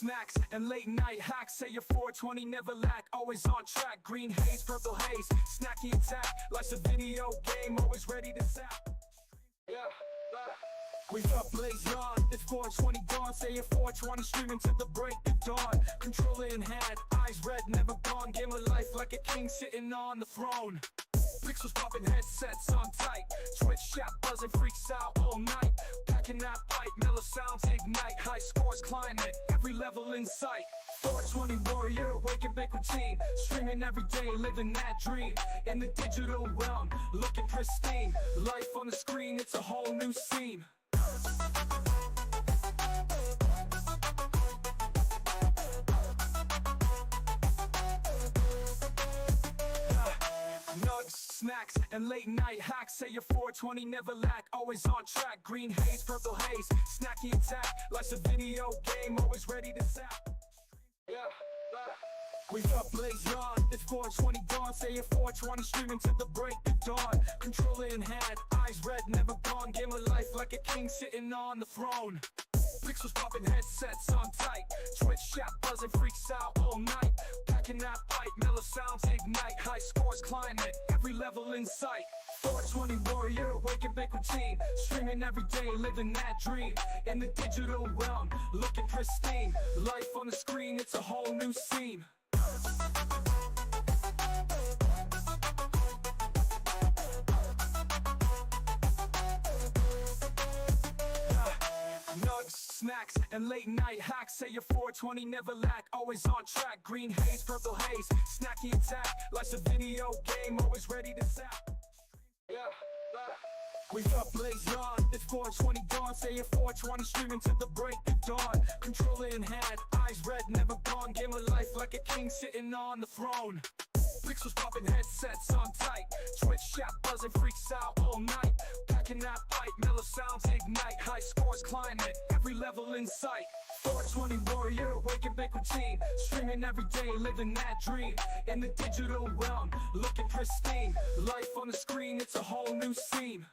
snacks and late night hacks. Say your 420 never lack, always on track. Green haze, purple haze, snacky attack. Life's a video game, always ready to zap. Yeah, we up blaze on, it's 420 dawn. Say your 420 streaming to the break of dawn. Controller in hand, eyes red, never gone. Game of life like a king sitting on the throne. Pixels popping, headsets on tight. Twitch chat buzzing, freaks out all night. Packing that pipe, mellow sounds ignite. High scores climate, every level in sight. 420 warrior, waking big routine. Streaming every day, living that dream. In the digital realm, looking pristine. Life on the screen, it's a whole new scene. Snacks and late night hacks. Say your 420 never lack, always on track. Green haze, purple haze, snacky attack. Life's a video game, always ready to zap. Yeah, we up blaze on, it's 420 dawn. Say your 420 streaming to the break of dawn. Controller in hand, eyes red, never gone. Game of life like a king sitting on the throne. Pixels popping, headsets on tight. Twitch chat buzzing, freaks out all night. Packing that pipe, mellow sounds ignite. High scores climate, every level in sight. 420 warrior, waking big routine. Streaming every day, living that dream. In the digital realm, looking pristine. Life on the screen, it's a whole new scene. Snacks and late night hacks. Say your 420 never lack, always on track. Green haze, purple haze, snacky attack. Life's a video game, always ready to zap. Yeah, we up blaze on, it's 420 dawn. Say your 420 streaming to the break of dawn. Controller in hand, eyes red, never gone. Game of life like a king sitting on the throne. Pixels popping, headsets on tight. Twitch chat buzzing, freaks out all night. Packing that pipe, mellow sounds ignite. High scores climate, every level in sight. 420 warrior, waking big routine. Streaming every day, living that dream. In the digital realm, looking pristine. Life on the screen, it's a whole new scene.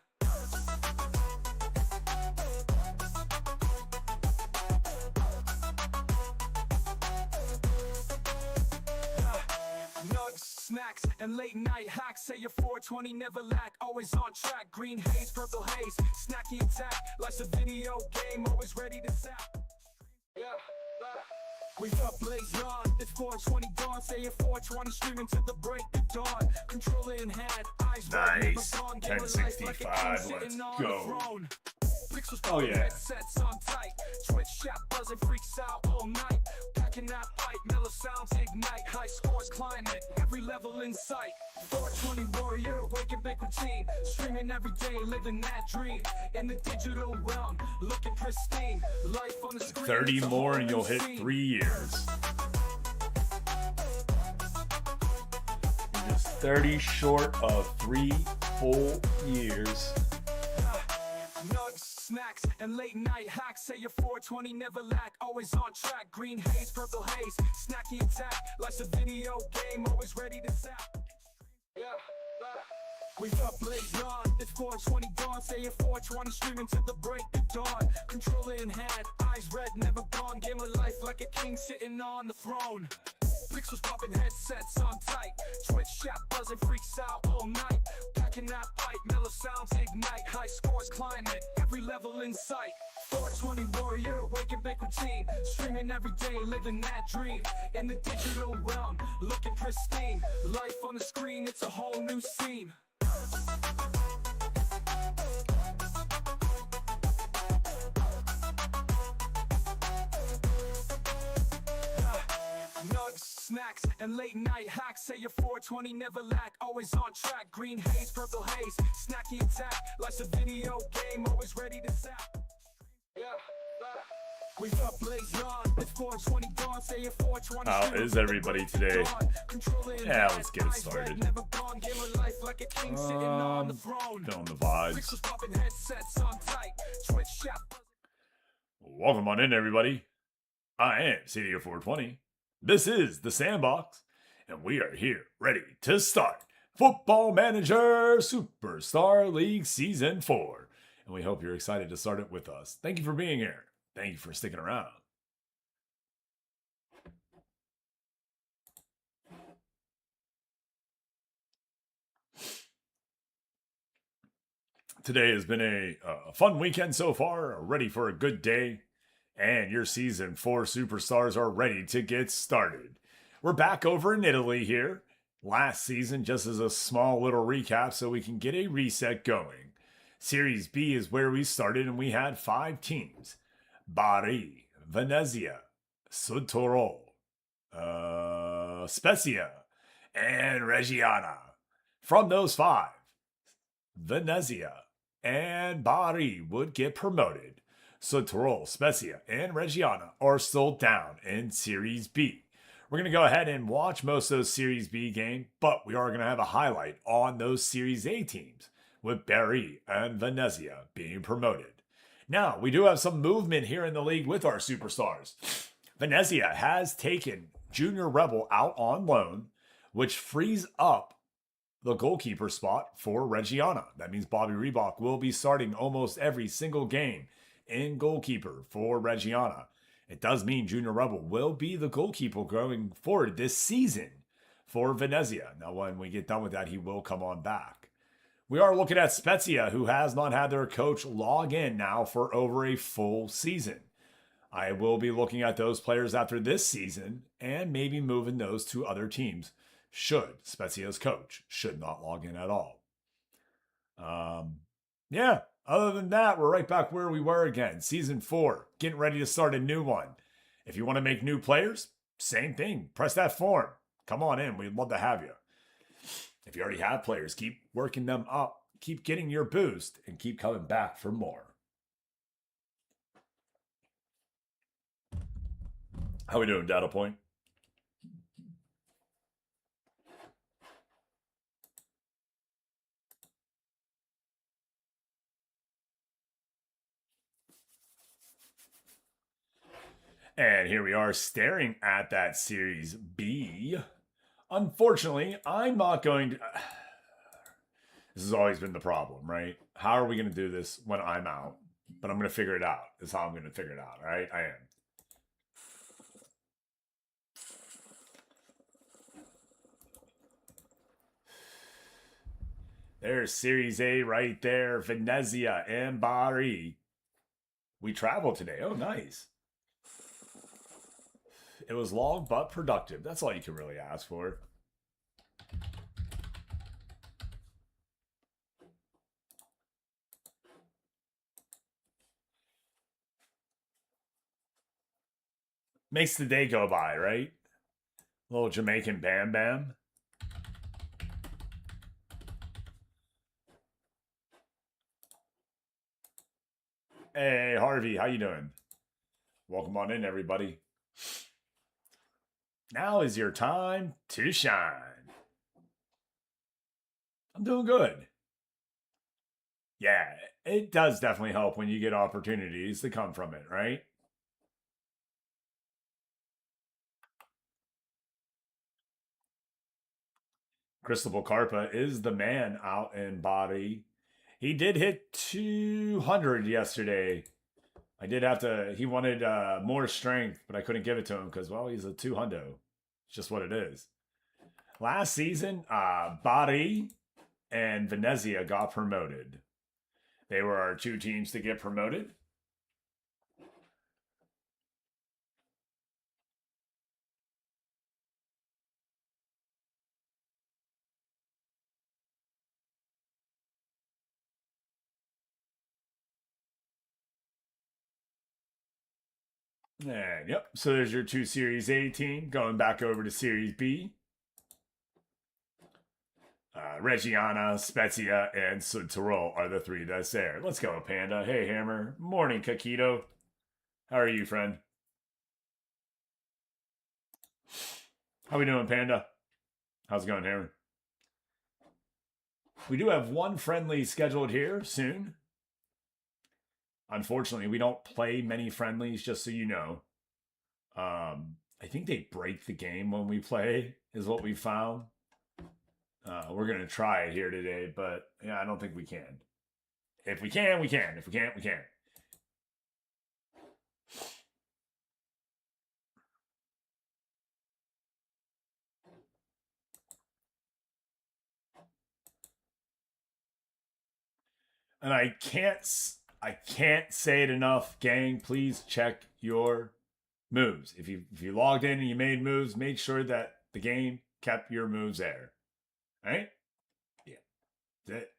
Snacks and late night hacks. Say your 420 never lack, always on track. Green haze, purple haze, snacky attack. Life's a video game, always ready to zap. Yeah, we up blaze on, it's 420 dawn. Say your 420 streaming to the break of dawn. Controller in hand, eyes nice. 1065, let's go. Oh yeah. Headsets on tight. Twitch chat buzzing, freaks out all night. Packing that pipe, mellow sounds ignite. High scores climate, every level in sight. 420 warrior, waking big routine. Streaming every day, living that dream. In the digital realm, looking pristine. Life on the screen. 30 more and you'll hit 3 years. You're just 30 short of 3 full years. Snacks and late night hacks. Say your 420 never lack, always on track. Green haze, purple haze, snacky attack. Life's a video game, always ready to zap. Yeah, we up blaze on, it's 420 dawn. Say your 420 streaming to the break of dawn. Controller in hand, eyes red, never gone. Game of life like a king sitting on the throne. Pixels popping, headsets on tight. Twitch chat buzzing, freaks out all night. Packing that pipe, mellow sounds ignite. High scores climate, every level in sight. 420 warrior, waking big routine. Streaming every day, living that dream. In the digital realm, looking pristine. Life on the screen, it's a whole new scene. Snacks and late night hacks. Say your 420 never lack, always on track. Green haze, purple haze, snacky attack. Life's a video game, always ready to zap. Yeah, we up blaze on, it's 420 dawn. Say your 420. How is everybody today? Yeah, let's get it started. Feeling the vibes. Welcome on in, everybody. I am CDO 420. This is the Sandbox, and we are here ready to start Football Manager Superstar League Season 4. And we hope you're excited to start it with us. Thank you for being here. Thank you for sticking around. Today has been a fun weekend so far, ready for a good day, and your season 4 superstars are ready to get started. We're back over in Italy here. Last season, just as a small little recap so we can get a reset going. Series B is where we started, and we had 5 teams: Bari, Venezia, Sudtirolo, Spezia, and Reggiana. From those 5, Venezia and Bari would get promoted. Sudtirolo, Spezia, and Reggiana are still down in Series B. We're going to go ahead and watch most of those Series B games, but we are going to have a highlight on those Series A teams, with Bari and Venezia being promoted. Now, we do have some movement here in the league with our superstars. Venezia has taken Junior Rebel out on loan, which frees up the goalkeeper spot for Reggiana. That means Bobby Reebok will be starting almost every single game in goalkeeper for Reggiana. It does mean Junior Rebel will be the goalkeeper going forward this season for Venezia. Now, when we get done with that, he will come on back. We are looking at Spezia, who has not had their coach log in now for over a full season. I will be looking at those players after this season and maybe moving those to other teams should Spezia's coach should not log in at all. Yeah, other than that, we're right back where we were again. Season 4, getting ready to start a new one. If you want to make new players, same thing. Press that form. Come on in. We'd love to have you. If you already have players, keep working them up. Keep getting your boost and keep coming back for more. How we doing, Data Point? And here we are staring at that Series B. Unfortunately, I'm not going to. This has always been the problem, right? How are we going to do this when I'm out? But I'm going to figure it out. This is how I'm going to figure it out, right? I am. There's Series A right there. Venezia and Bari. We traveled today. Oh, nice. It was long but productive. That's all you can really ask for. Makes the day go by, right? Little Jamaican Bam Bam. Hey, Harvey, how you doing? Welcome on in, everybody. Now is your time to shine. I'm doing good. Yeah, it does definitely help when you get opportunities to come from it, right? Cristobal Carpa is the man out in Body. He did hit 200 yesterday. I did have to. He wanted more strength, but I couldn't give it to him because, well, he's a 200. It's just what it is. Last season, Bari and Venezia got promoted. They were our 2 teams to get promoted. And yep, so there's your 2 Series A team going back over to Series B. Reggiana, Spezia, and Sudtirolo are the 3 that's there. Let's go, Panda. Hey, Hammer. Morning, Kakito. How are you, friend? How we doing, Panda? How's it going, Hammer? We do have one friendly scheduled here soon. Unfortunately, we don't play many friendlies, just so you know. I think they break the game when we play, is what we found. We're going to try it here today, but yeah, I don't think we can. If we can, we can. If we can't, we can't. And I can't say it enough, gang. Please check your moves. If you logged in and you made moves, make sure that the game kept your moves there. All right? Yeah. That's it.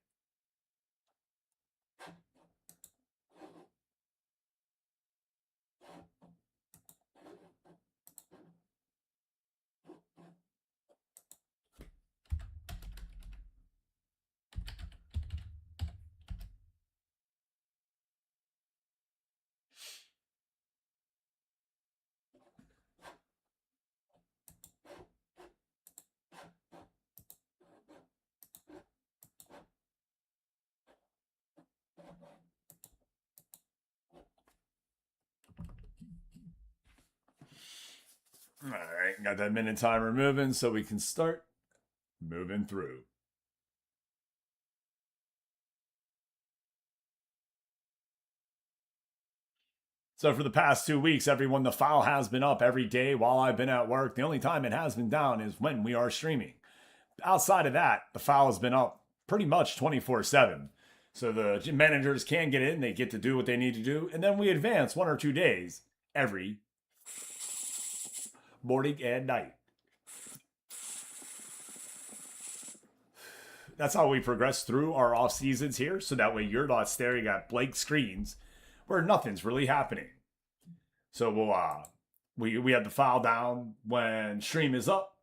All right, got that minute timer moving so we can start moving through. So for the past 2 weeks, everyone, the file has been up every day while I've been at work. The only time it has been down is when we are streaming. Outside of that, the file has been up pretty much 24/7. So the managers can get in, they get to do what they need to do, and then we advance 1 or 2 days every morning and night. That's how we progress through our off seasons here, so that way you're not staring at blank screens where nothing's really happening. So we have the file down when stream is up,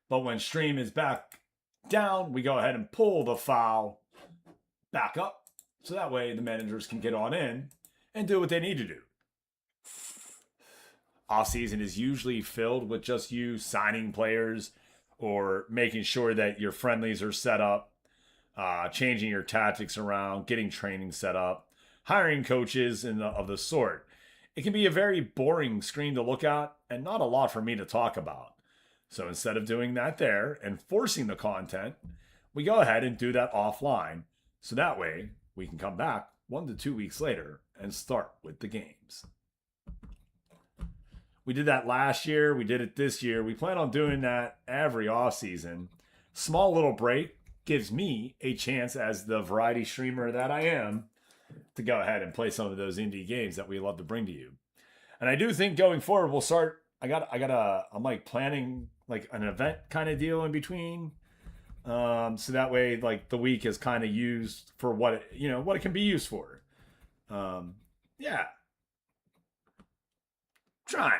but when stream is back down, we go ahead and pull the file back up, so that way the managers can get on in and do what they need to do. Off season is usually filled with just you signing players or making sure that your friendlies are set up, changing your tactics around, getting training set up, hiring coaches and of the sort. It can be a very boring screen to look at and not a lot for me to talk about. So instead of doing that there and forcing the content, we go ahead and do that offline. So that way we can come back 1 to 2 weeks later and start with the games. We did that last year. We did it this year. We plan on doing that every off season. Small little break gives me a chance, as the variety streamer that I am, to go ahead and play some of those indie games that we love to bring to you. And I do think going forward we'll start. I'm like planning like an event kind of deal in between. So that way, like the week is kind of used for what what it can be used for. Yeah, trying.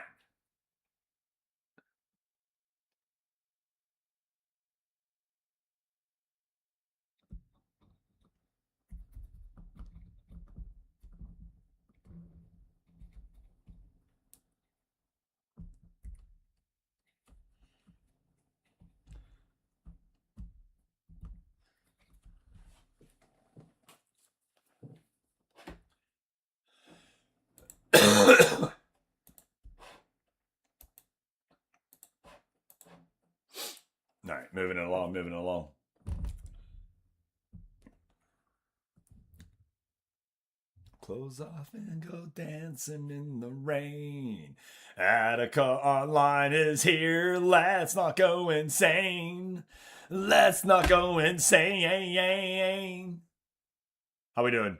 All right, moving it along, moving it along. Clothes off and go dancing in the rain. Attica Online is here. Let's not go insane. Let's not go insane. How we doing?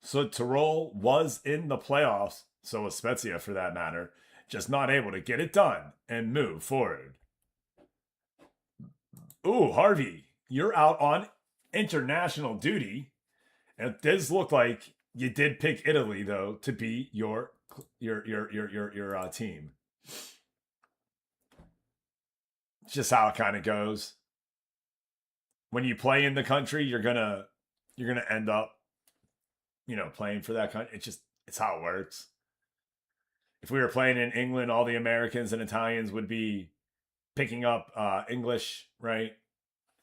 So Tyrol was in the playoffs, so was Spezia for that matter, just not able to get it done and move forward. Ooh, Harvey, you're out on international duty. And it does look like you did pick Italy though to be your team. Just how it kind of goes. When you play in the country, you're gonna end up, playing for that country. It's how it works. If we were playing in England, all the Americans and Italians would be picking up English, right?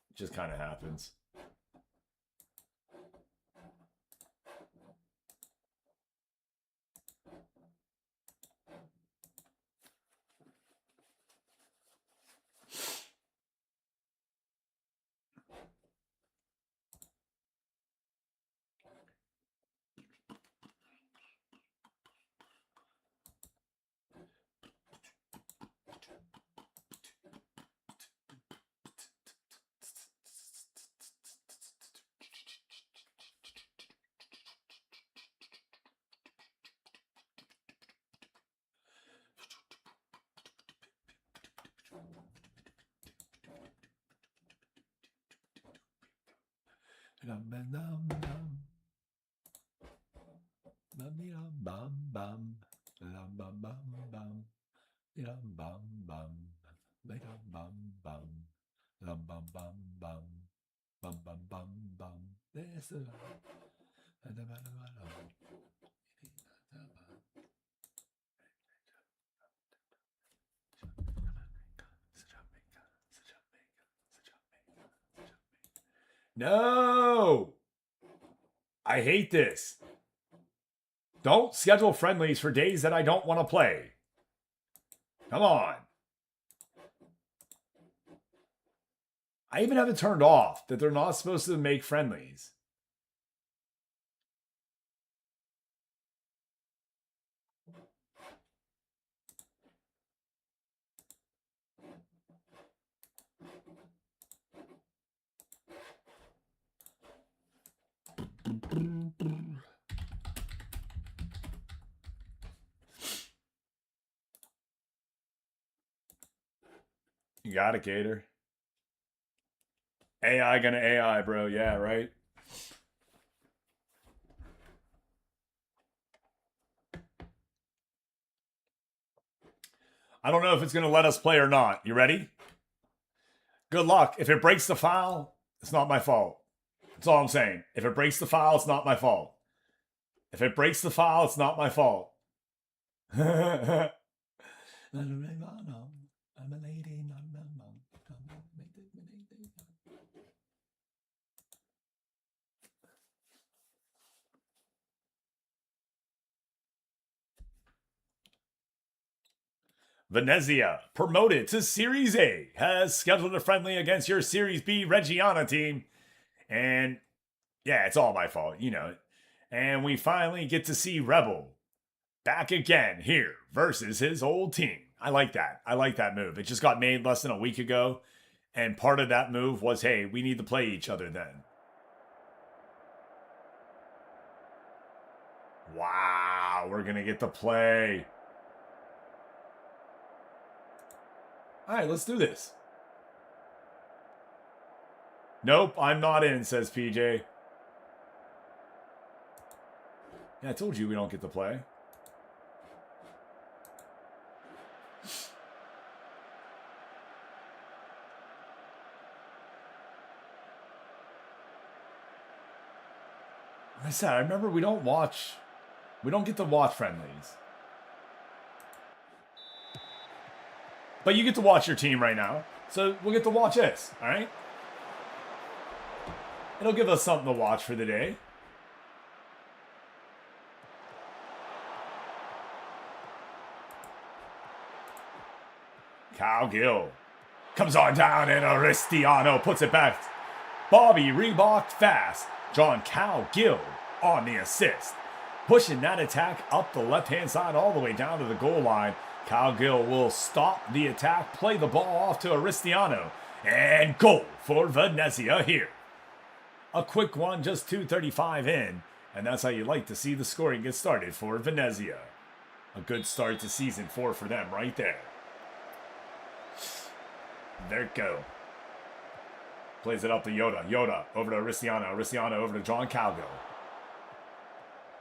It just kind of happens. No! I hate this. Don't schedule friendlies for days that I don't want to play. Come on. I even have it turned off that they're not supposed to make friendlies. You got it, Gator. AI gonna AI, bro. Yeah, right? I don't know if it's gonna let us play or not. You ready? Good luck. If it breaks the file, it's not my fault. That's all I'm saying. If it breaks the file, it's not my fault. If it breaks the file, it's not my fault. Venezia, promoted to Series A, has scheduled a friendly against your Series B Reggiana team. And yeah, it's all my fault, you know it. And we finally get to see Rebel back again here versus his old team. I like that. I like that move. It just got made less than a week ago. And part of that move was, hey, we need to play each other then. Wow, we're going to get to play. All right, let's do this. Nope, I'm not in, says PJ. Yeah, I told you we don't get to play. Like I said, I remember we don't get to watch friendlies. But you get to watch your team right now. So we'll get to watch this, all right? It'll give us something to watch for the day. Kyle Gill comes on down and Aristiano puts it back. Bobby Reebok fast. John Cal Gill on the assist. Pushing that attack up the left-hand side all the way down to the goal line. Kyle Gill will stop the attack, play the ball off to Aristiano, and goal for Venezia here. A quick one, just 2:35 in, and that's how you like to see the scoring get started for Venezia. A good start to season 4 for them right there. There it go. Plays it up to Yoda. Yoda over to Aristiano. Aristiano over to John Calgo.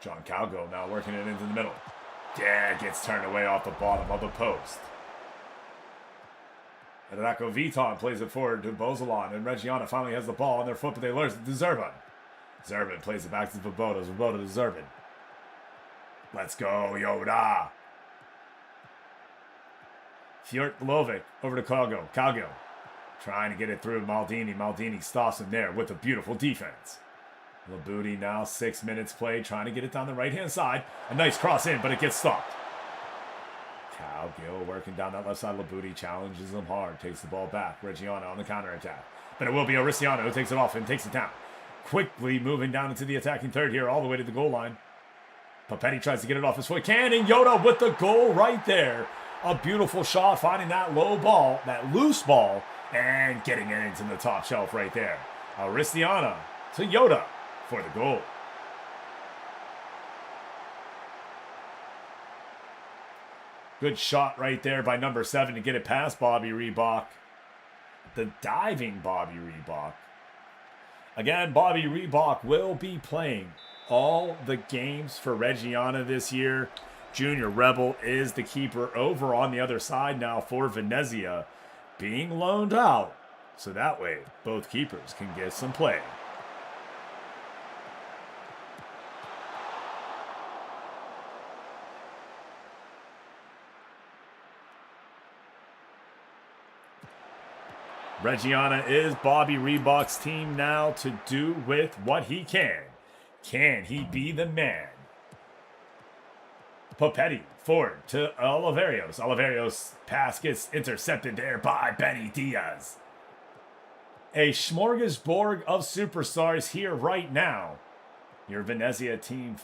John Calgo now working it into the middle. Yeah, gets turned away off the bottom of the post. Enrico Viton plays it forward to Bozolon, and Reggiana finally has the ball on their foot, but they lose it to Zerban. Zerban plays it back to Svoboda. Svoboda to Zerban. Let's go, Yoda. Fjord Lovic over to Calgo. Calgo trying to get it through Maldini. Maldini stops him there with a beautiful defense. Labuti now 6 minutes played, trying to get it down the right-hand side. A nice cross in, but it gets stopped. Cal Gill working down that left side. Labuti challenges him hard, takes the ball back. Reggiana on the counterattack. But it will be Aristiano who takes it off and takes it down. Quickly moving down into the attacking third here, all the way to the goal line. Papetti tries to get it off his foot. Can, and Yoda with the goal right there. A beautiful shot, finding that low ball, that loose ball, and getting it into the top shelf right there. Aristiano to Yoda for the goal. Good shot right there by number 7 to get it past Bobby Reebok. The diving Bobby Reebok. Again, Bobby Reebok will be playing all the games for Reggiana this year. Junior Rebel is the keeper over on the other side now for Venezia, being loaned out. So that way, both keepers can get some play. Reggiana is Bobby Reebok's team now to do with what he can. Can he be the man? Popetti forward to Oliverios. Oliverios' pass gets intercepted there by Benny Diaz. A smorgasbord of superstars here right now. Your Venezia team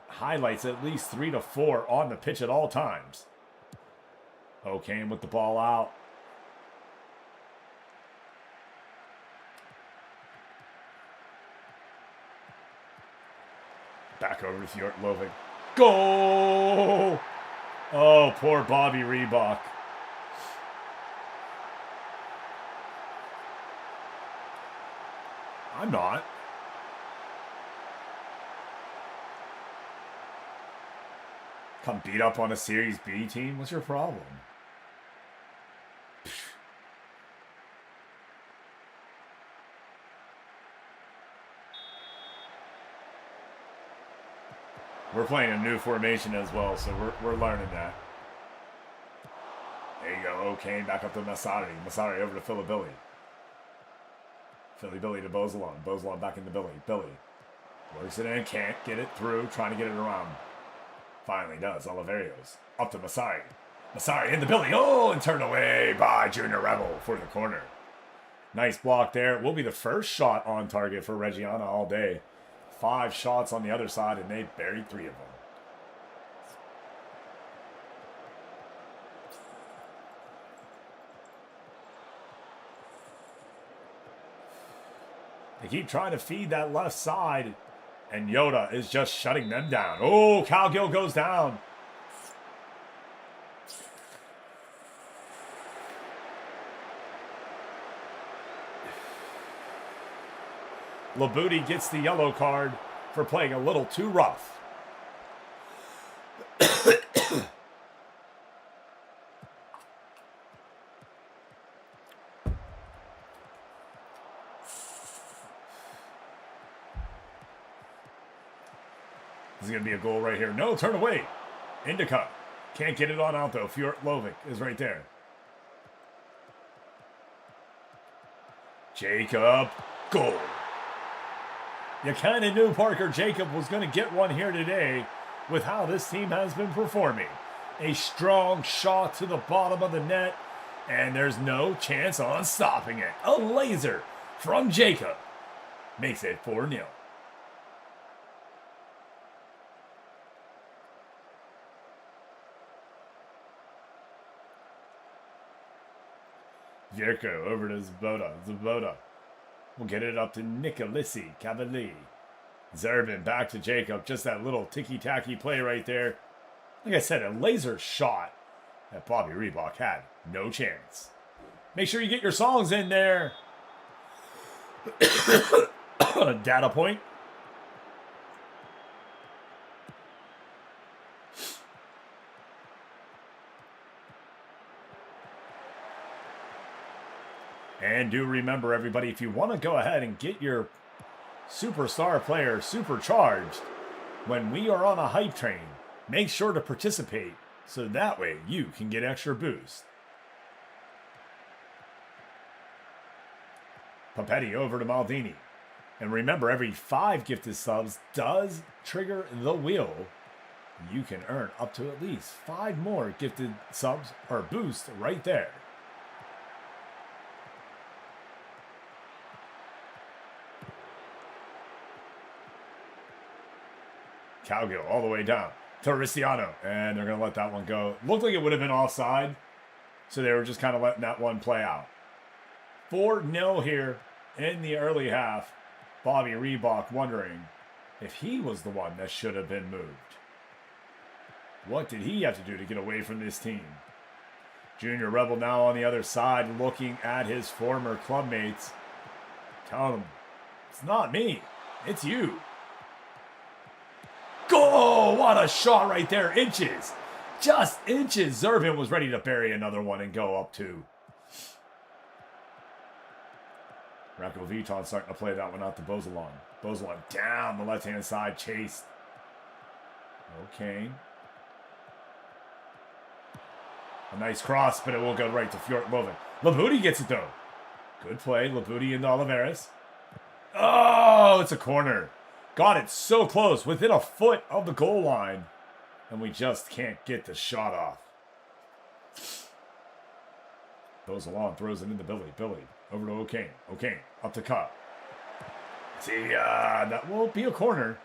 highlights at least 3 to 4 on the pitch at all times. O'Kane with the ball out. Back over to Fjord Lovic. Goal! Oh, poor Bobby Reebok. I'm not. Come beat up on a Series B team? What's your problem? We're playing a new formation as well, so we're learning that. There you go. O'Kane back up to Massari. Massari over to Philly. Philly Billy to Bozelon. Bozelon back into Billy. Billy works it in. Can't get it through. Trying to get it around. Finally does. Oliverios. Up to Massari. Massari into Billy. Oh, and turned away by Junior Rebel for the corner. Nice block there. Will be the first shot on target for Reggiana all day. 5 shots on the other side, and they buried 3 of them. They keep trying to feed that left side, and Yoda is just shutting them down. Oh, Calgill goes down. Labouti gets the yellow card for playing a little too rough. This is going to be a goal right here. No, turn away. Indica. Can't get it on out, though. Fjord Lovic is right there. Jacob. Goal. You kind of knew Parker Jacob was going to get one here today with how this team has been performing. A strong shot to the bottom of the net, and there's no chance on stopping it. A laser from Jacob makes it 4-0. Vierko over to Zvoda. Zvoda will get it up to Nicolissi Cavalli. Zerbin back to Jacob. Just that little ticky-tacky play right there. Like I said, a laser shot that Bobby Reebok had no chance. Make sure you get your songs in there. Data point. And do remember, everybody, if you want to go ahead and get your superstar player supercharged when we are on a hype train, make sure to participate so that way you can get extra boost. Papetti over to Maldini. And remember, every 5 gifted subs does trigger the wheel. You can earn up to at least 5 more gifted subs or boost right there. Calgill all the way down to Riciano, and they're going to let that one go. Looked like it would have been offside, so they were just kind of letting that one play out. 4-0 here in the early half. Bobby Reebok wondering if he was the one that should have been moved. What did he have to do to get away from this team? Junior Rebel now on the other side looking at his former clubmates. Telling them, it's not me, it's you. Go! What a shot right there. Inches. Just inches. Zervin was ready to bury another one and go up two. Rako Viton starting to play that one out to Bozalon. Bozalon down the left-hand side. Chased. Okay. A nice cross, but it will go right to Fjord Lovic. Labuti gets it, though. Good play. Labuti into Oliveras. Oh, it's a corner. Got it so close, within a foot of the goal line. And we just can't get the shot off. Goes along, throws it into Billy. Billy, over to O'Kane. O'Kane, up to Cup. See, that will be a corner.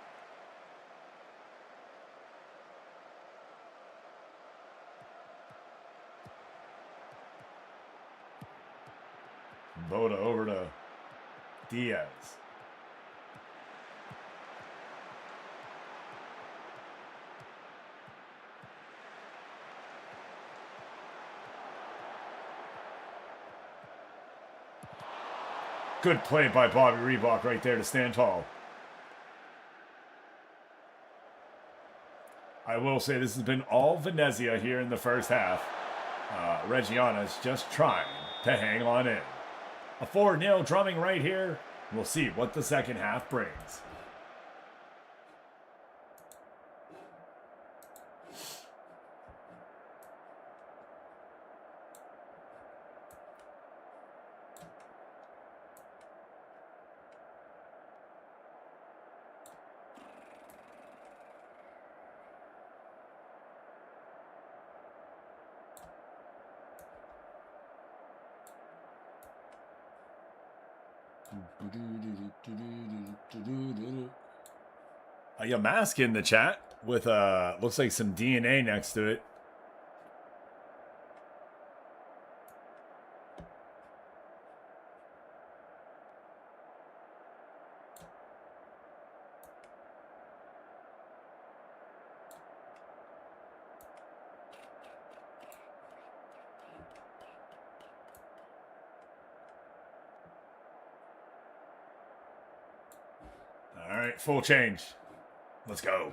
Boda over to Diaz. Good play by Bobby Reebok right there to stand tall. I will say this has been all Venezia here in the first half. Reggiana's just trying to hang on in. A 4-0 drumming right here. We'll see what the second half brings. A Yamask in the chat with looks like some DNA next to it. All right, full change. Let's go.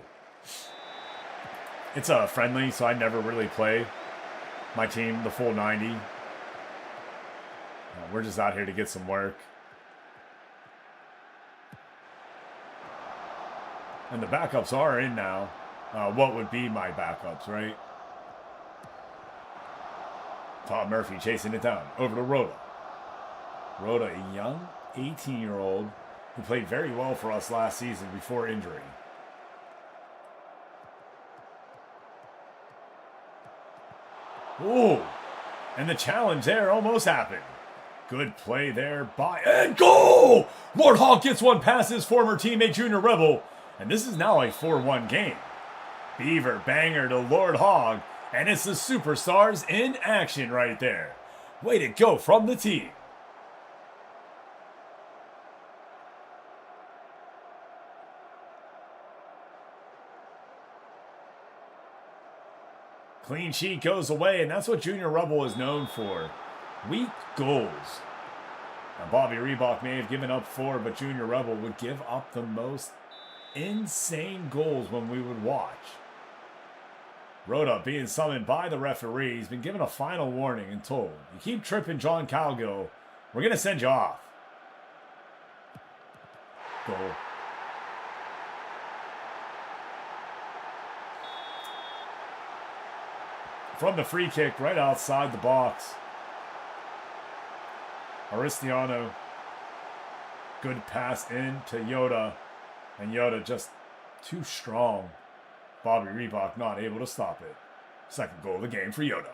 It's a friendly, so I never really play my team the full 90. We're just out here to get some work. And the backups are in now. What would be my backups, right? Todd Murphy chasing it down. Over to Rhoda. Rhoda, a young 18-year-old who played very well for us last season before injury. Ooh, and the challenge there almost happened. Good play there by, and goal! Lord Hogg gets one past his former teammate Junior Rebel, and this is now a 4-1 game. Beaver banger to Lord Hogg, and it's the Superstars in action right there. Way to go from the team. Clean sheet goes away, and that's what Junior Rebel is known for. Weak goals. Now, Bobby Reebok may have given up 4, but Junior Rebel would give up the most insane goals when we would watch. Rhoda being summoned by the referee. He's been given a final warning and told, you keep tripping John Calgill, we're going to send you off. Goal. From the free kick right outside the box. Aristiano. Good pass in to Yoda. And Yoda just too strong. Bobby Reebok not able to stop it. Second goal of the game for Yoda.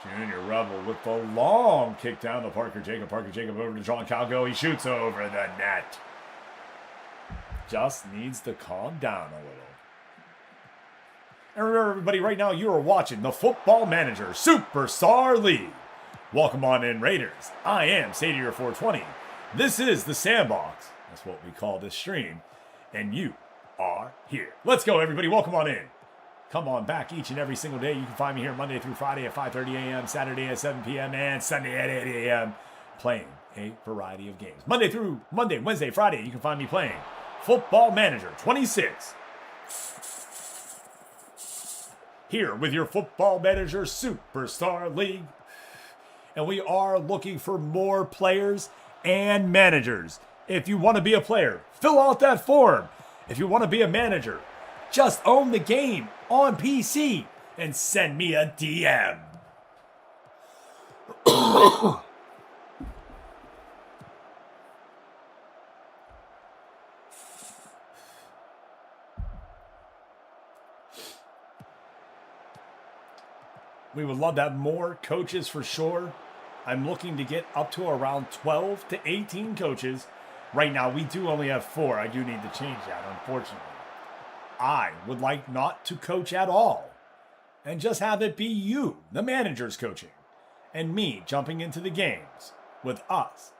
Junior Rebel with the long kick down to Parker Jacob. Parker Jacob over to John Calgo. He shoots over the net. Just needs to calm down a little. And remember, everybody, right now you are watching the Football Manager Superstar League. Welcome on in, Raiders. I am Sadier420. This is the Sandbox. That's what we call this stream. And you are here. Let's go, everybody. Welcome on in. Come on back each and every single day. You can find me here Monday through Friday at 5:30 a.m., Saturday at 7 p.m., and Sunday at 8 a.m. playing a variety of games. Monday, Wednesday, Friday, you can find me playing Football Manager 26. Here with your Football Manager Superstar League. And we are looking for more players and managers. If you want to be a player, fill out that form. If you want to be a manager, just own the game on PC and send me a DM. We would love to have more coaches for sure. I'm looking to get up to around 12 to 18 coaches. Right now, we do only have 4. I do need to change that, unfortunately. I would like not to coach at all and just have it be you, the managers, coaching, and me jumping into the games with us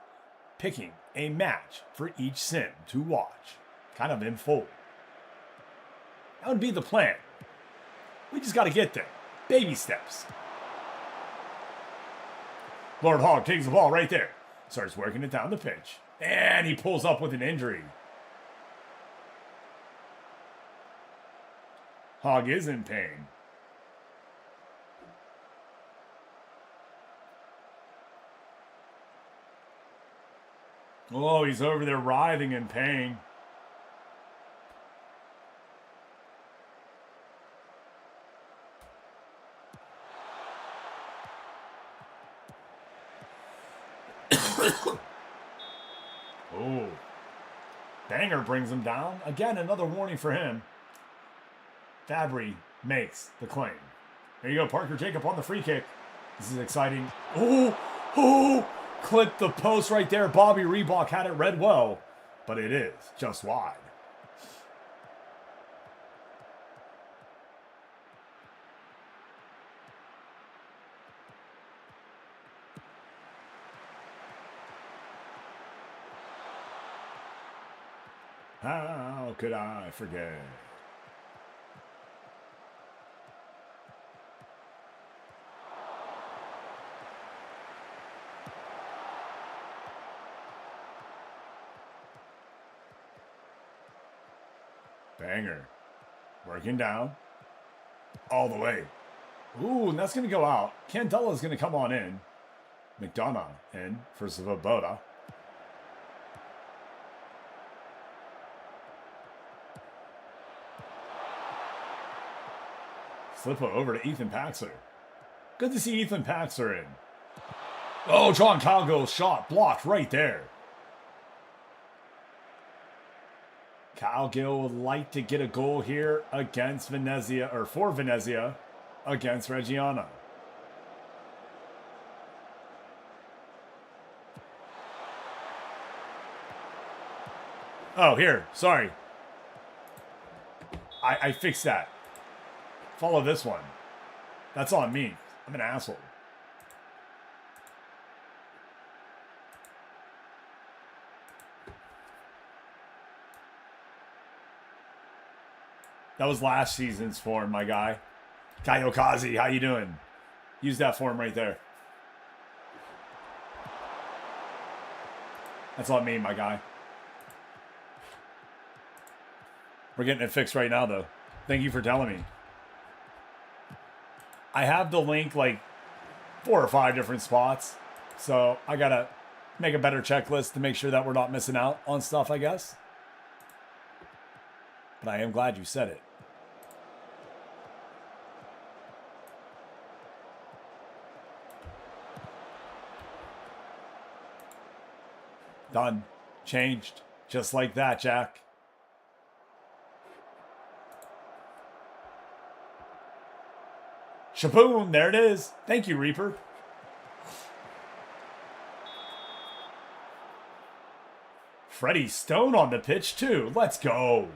picking a match for each sim to watch, kind of in full. That would be the plan. We just got to get there. Baby steps. Lord Hogg takes the ball right there. Starts working it down the pitch. And he pulls up with an injury. Hogg is in pain. Oh, he's over there writhing in pain. Oh, Banger brings him down. Again, another warning for him. Fabry makes the claim. There you go, Parker Jacob on the free kick. This is exciting. Oh, clipped the post right there. Bobby Reebok had it read well, but it is just wide. How could I forget? Banger. Working down. All the way. Ooh, and that's going to go out. Candella's going to come on in. McDonough in for Svoboda. Flip over to Ethan Paxler. Good to see Ethan Paxler in. Oh, John Calgill's shot blocked right there. Calgill would like to get a goal here against Venezia, or for Venezia, against Reggiana. Oh, here. Sorry. I fixed that. Follow this one. That's on me. I'm an asshole. That was last season's form, my guy. Kayokazi, how you doing? Use that form right there. That's on me, my guy. We're getting it fixed right now, though. Thank you for telling me. I have the link like 4 or 5 different spots. So I got to make a better checklist to make sure that we're not missing out on stuff, I guess. But I am glad you said it. Done. Changed. Just like that, Jack. Shaboom, there it is. Thank you, Reaper. Freddie Stone on the pitch, too. Let's go.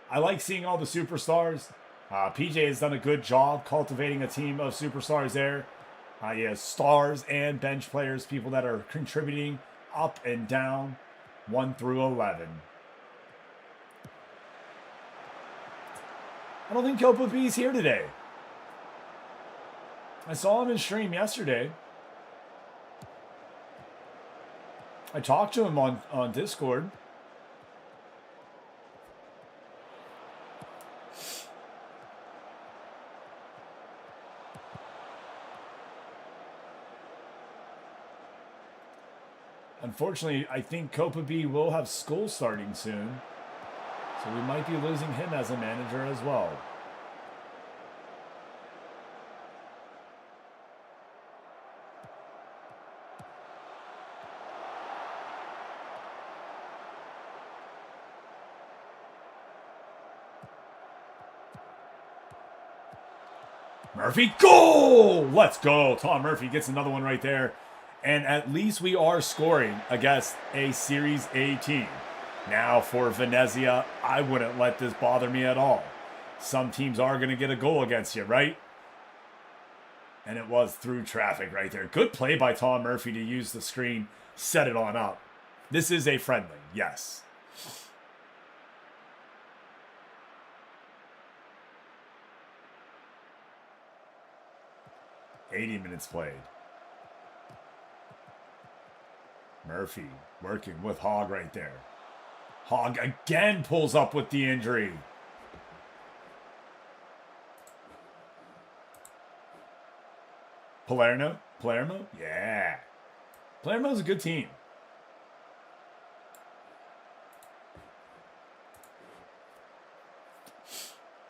I like seeing all the superstars. PJ has done a good job cultivating a team of superstars there. He has stars and bench players, people that are contributing up and down, 1 through 11. I don't think Copa B's here today. I saw him in stream yesterday. I talked to him on Discord. Unfortunately, I think Copa B will have school starting soon. So we might be losing him as a manager as well. Murphy, goal! Let's go. Tom Murphy gets another one right there. And at least we are scoring against a Series A team. Now for Venezia, I wouldn't let this bother me at all. Some teams are going to get a goal against you, right? And it was through traffic right there. Good play by Tom Murphy to use the screen, set it on up. This is a friendly, yes. $80 minutes played. Murphy working with Hogg right there. Hogg again pulls up with the injury. Palermo? Yeah. Palermo's a good team.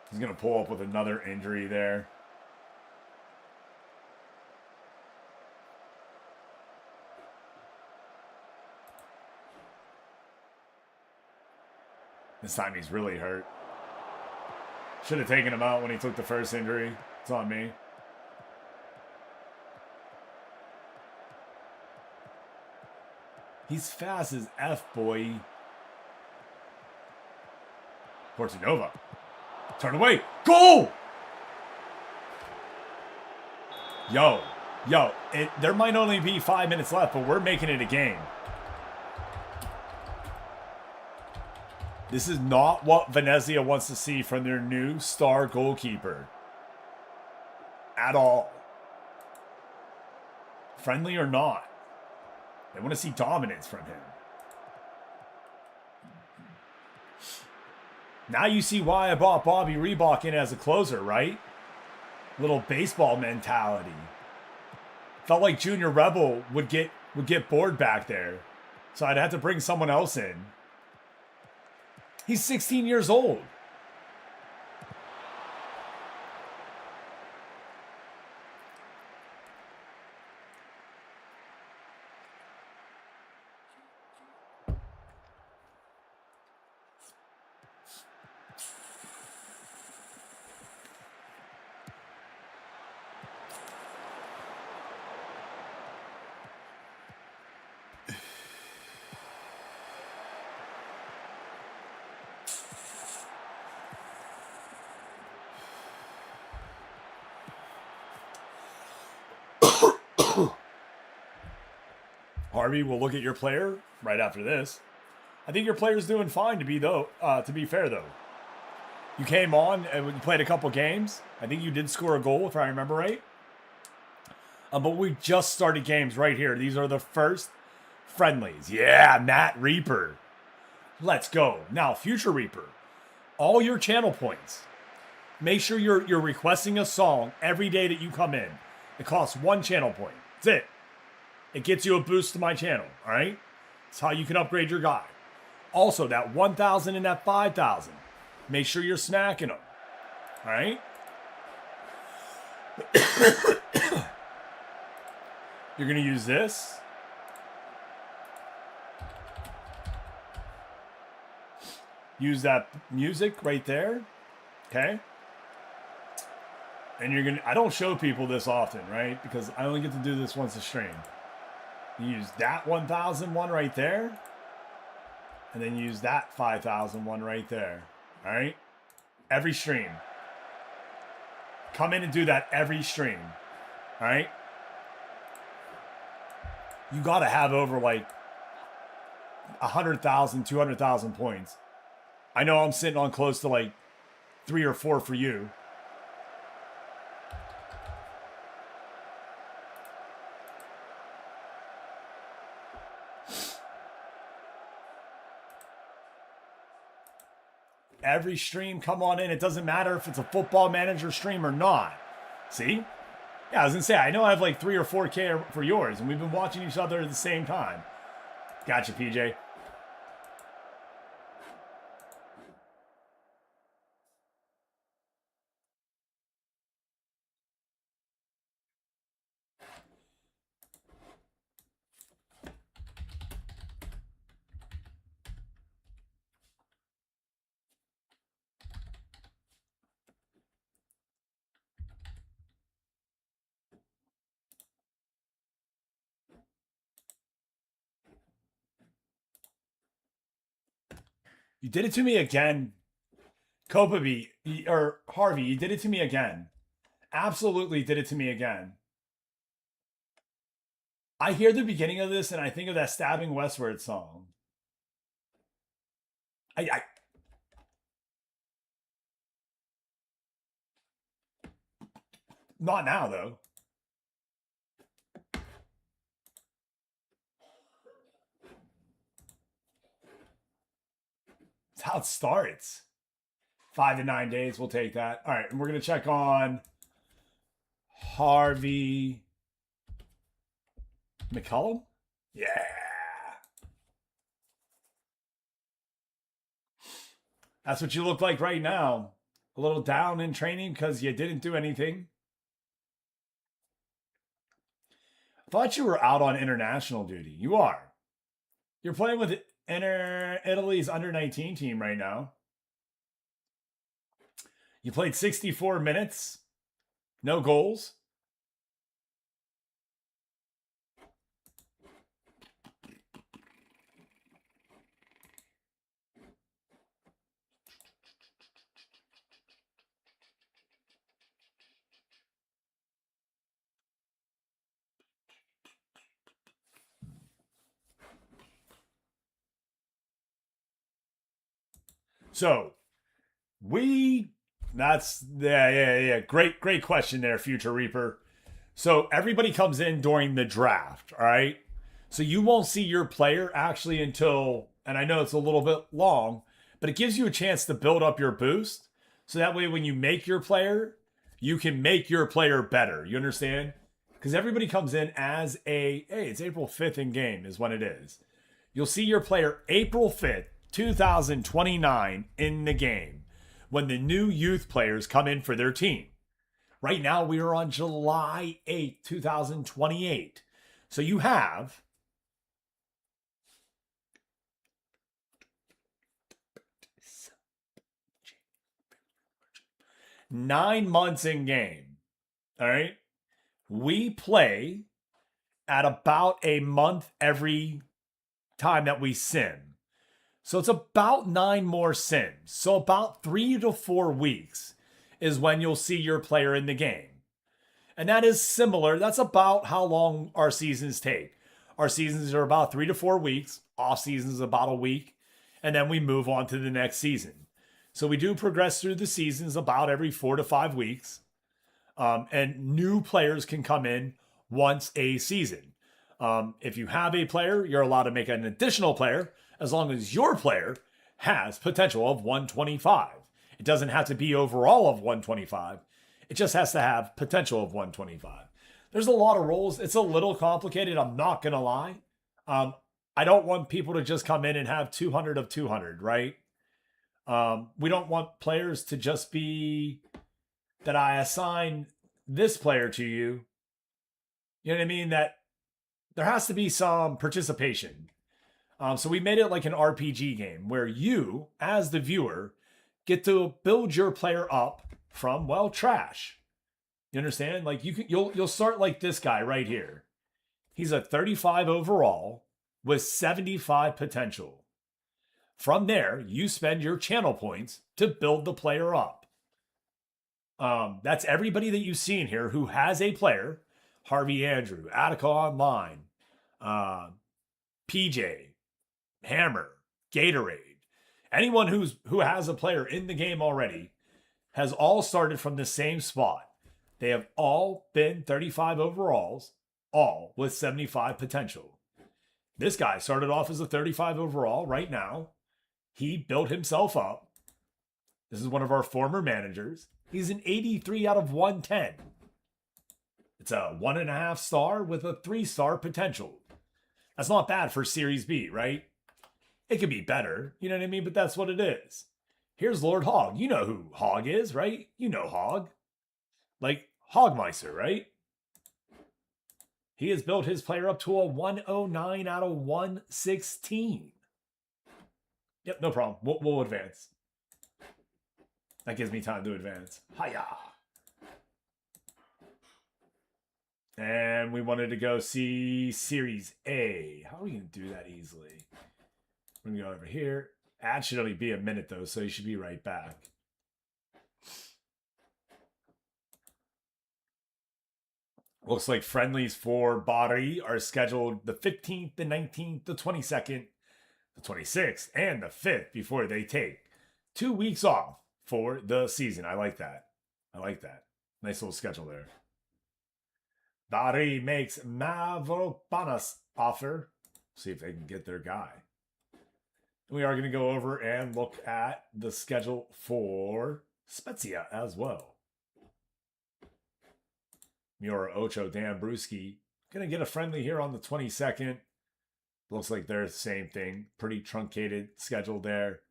He's going to pull up with another injury there. This time he's really hurt. Should have taken him out when he took the first injury. It's on me. He's fast as F, boy. Portanova. Turn away. Goal! Yo. There might only be 5 minutes left, but we're making it a game. This is not what Venezia wants to see from their new star goalkeeper. At all. Friendly or not. They want to see dominance from him. Now you see why I bought Bobby Reebok in as a closer, right? Little baseball mentality. Felt like Junior Rebel would get bored back there. So I'd have to bring someone else in. He's 16 years old. Harvey will look at your player right after this. I think your player's doing fine to be fair though. You came on and you played a couple games. I think you did score a goal if I remember right. But we just started games right here. These are the first friendlies. Yeah, Matt Reaper. Let's go. Now, Future Reaper. All your channel points. Make sure you're requesting a song every day that you come in. It costs 1 channel point. That's it. It gets you a boost to my channel, all right? That's how you can upgrade your guy. Also, that 1,000 and that 5,000. Make sure you're smacking them, all right? You're going to use this. Use that music right there, okay? And you're going to, I don't show people this often, right? Because I only get to do this once a stream. You use that 1,000 one right there. And then use that 5,000 one right there. All right? Every stream. come in and do that every stream. All right? You got to have over like 100,000, 200,000 points. I know I'm sitting on close to like 3 or 4 for you. Every stream, come on in. It doesn't matter if it's a Football Manager stream or not. See? Yeah, I was going to say, I know I have like 3 or 4K for yours, and we've been watching each other at the same time. Gotcha, PJ. You did it to me again. Kopaby, or Harvey, you did it to me again. Absolutely did it to me again. I hear the beginning of this and I think of that Stabbing Westward song. Not now, though. It's how it starts. 5 to 9 days, we'll take that. All right, and we're going to check on Harvey McCullum. Yeah. That's what you look like right now. A little down in training because you didn't do anything. I thought you were out on international duty. You are. You're playing with Italy's under-19 team right now. You played 64 minutes. No goals. So, yeah. Great question there, Future Reaper. So, everybody comes in during the draft, all right? So, you won't see your player actually until, and I know it's a little bit long, but it gives you a chance to build up your boost. So that way, when you make your player, you can make your player better. You understand? Because everybody comes in as hey, it's April 5th in game is when it is. You'll see your player April 5th, 2029 in the game when the new youth players come in for their team. Right now, we are on July 8th, 2028. So you have 9 months in game. All right. We play at about a month every time that we sim. So it's about 9 more sims. So about 3 to 4 weeks is when you'll see your player in the game. And that is similar. That's about how long our seasons take. Our seasons are about 3 to 4 weeks. Off seasons about a week. And then we move on to the next season. So we do progress through the seasons about every 4 to 5 weeks. And new players can come in once a season. If you have a player, you're allowed to make an additional player as long as your player has potential of 125. It doesn't have to be overall of 125. It just has to have potential of 125. There's a lot of roles. It's a little complicated. I'm not going to lie. I don't want people to just come in and have 200 of 200, right? We don't want players to just be that I assign this player to you. You know what I mean? That there has to be some participation. So we made it like an RPG game where you, as the viewer, get to build your player up from, well, trash. You understand? Like you'll start like this guy right here. He's a 35 overall with 75 potential. From there, you spend your channel points to build the player up. That's everybody that you see in here who has a player. Harvey Andrew, Attica Online, PJ, Hammer, Gatorade. Anyone who has a player in the game already has all started from the same spot. They have all been 35 overalls, all with 75 potential. This guy started off as a 35 overall right now. He built himself up. This is one of our former managers. He's an 83 out of 110. It's a 1.5 star with a 3-star potential. That's not bad for Series B, right? It could be better, you know what I mean? But that's what it is. Here's Lord Hog. You know who Hog is, right? You know Hog. Like Hogmeister, right? He has built his player up to a 109 out of 116. Yep, no problem. We'll advance. That gives me time to advance. Hiya! And we wanted to go see Series A. How are we going to do that easily? We're going to go over here. Ad should only be a minute, though, so you should be right back. Looks like friendlies for Bari are scheduled the 15th, the 19th, the 22nd, the 26th, and the 5th before they take 2 weeks off for the season. I like that. I like that. Nice little schedule there. Bari makes Mavropanos offer. See if they can get their guy. We are going to go over and look at the schedule for Spezia as well. Miura Ocho Dambruski. Going to get a friendly here on the 22nd. Looks like they're the same thing. Pretty truncated schedule there.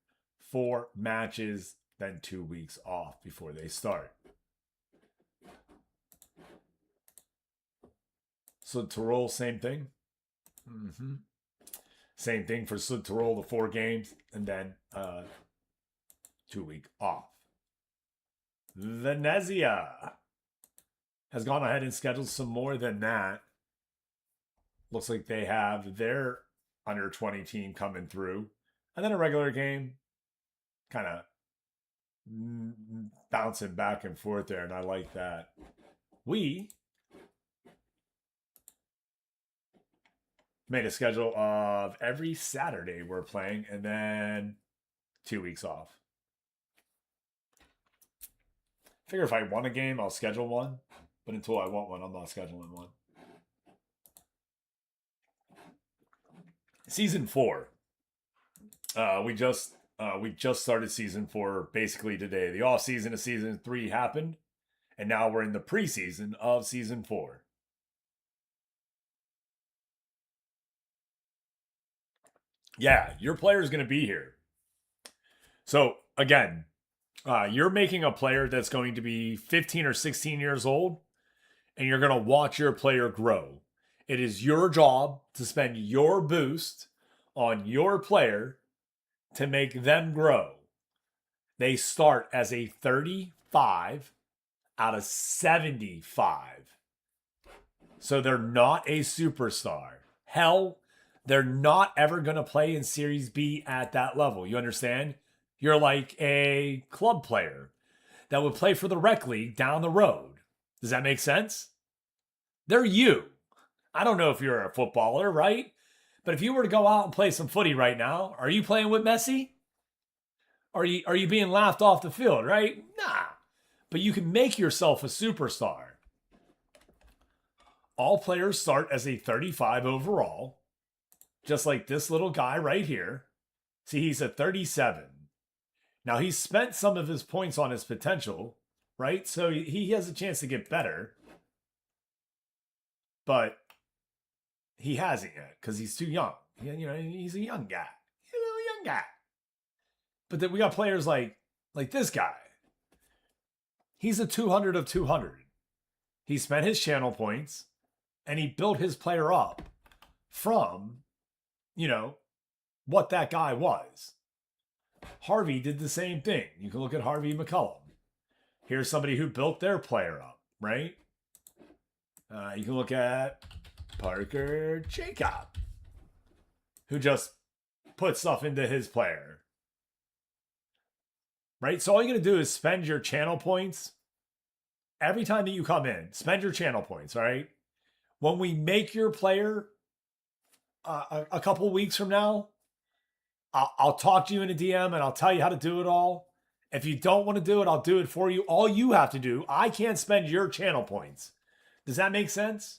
4 matches, then 2 weeks off before they start. Sud Tirol, same thing. Same thing for Sud Tirol, the 4 games, and then 2 week off. Venezia has gone ahead and scheduled some more than that. Looks like they have their under 20 team coming through. And then a regular game, kind of bouncing back and forth there, and I like that. We made a schedule of every Saturday we're playing, and then 2 weeks off. Figure if I want a game, I'll schedule one. But until I want one, I'm not scheduling one. Season 4. We just started season 4 basically today. The off season of season 3 happened, and now we're in the preseason of season 4. Yeah, your player is going to be here. So again, you're making a player that's going to be 15 or 16 years old, and you're going to watch your player grow. It is your job to spend your boost on your player to make them grow. They start as a 35 out of 75. So they're not a superstar. Hell, they're not ever going to play in Series B at that level. You understand? You're like a club player that would play for the rec league down the road. Does that make sense? They're you. I don't know if you're a footballer, right? But if you were to go out and play some footy right now, are you playing with Messi? Are you being laughed off the field, right? Nah. But you can make yourself a superstar. All players start as a 35 overall, just like this little guy right here. See, he's a 37. Now, he's spent some of his points on his potential, right? So he has a chance to get better. But he hasn't yet because he's too young. You know, he's a young guy. Young guy. But then we got players like this guy. He's a 200 of 200. He spent his channel points, and he built his player up from, what that guy was. Harvey did the same thing. You can look at Harvey McCullum. Here's somebody who built their player up, right? You can look at Parker Jacob, who just put stuff into his player. Right? So all you got to do is spend your channel points every time that you come in, spend your channel points, all right? When we make your player a couple weeks from now, I'll talk to you in a DM and I'll tell you how to do it all. If you don't want to do it, I'll do it for you. All you have to do, I can't spend your channel points. Does that make sense?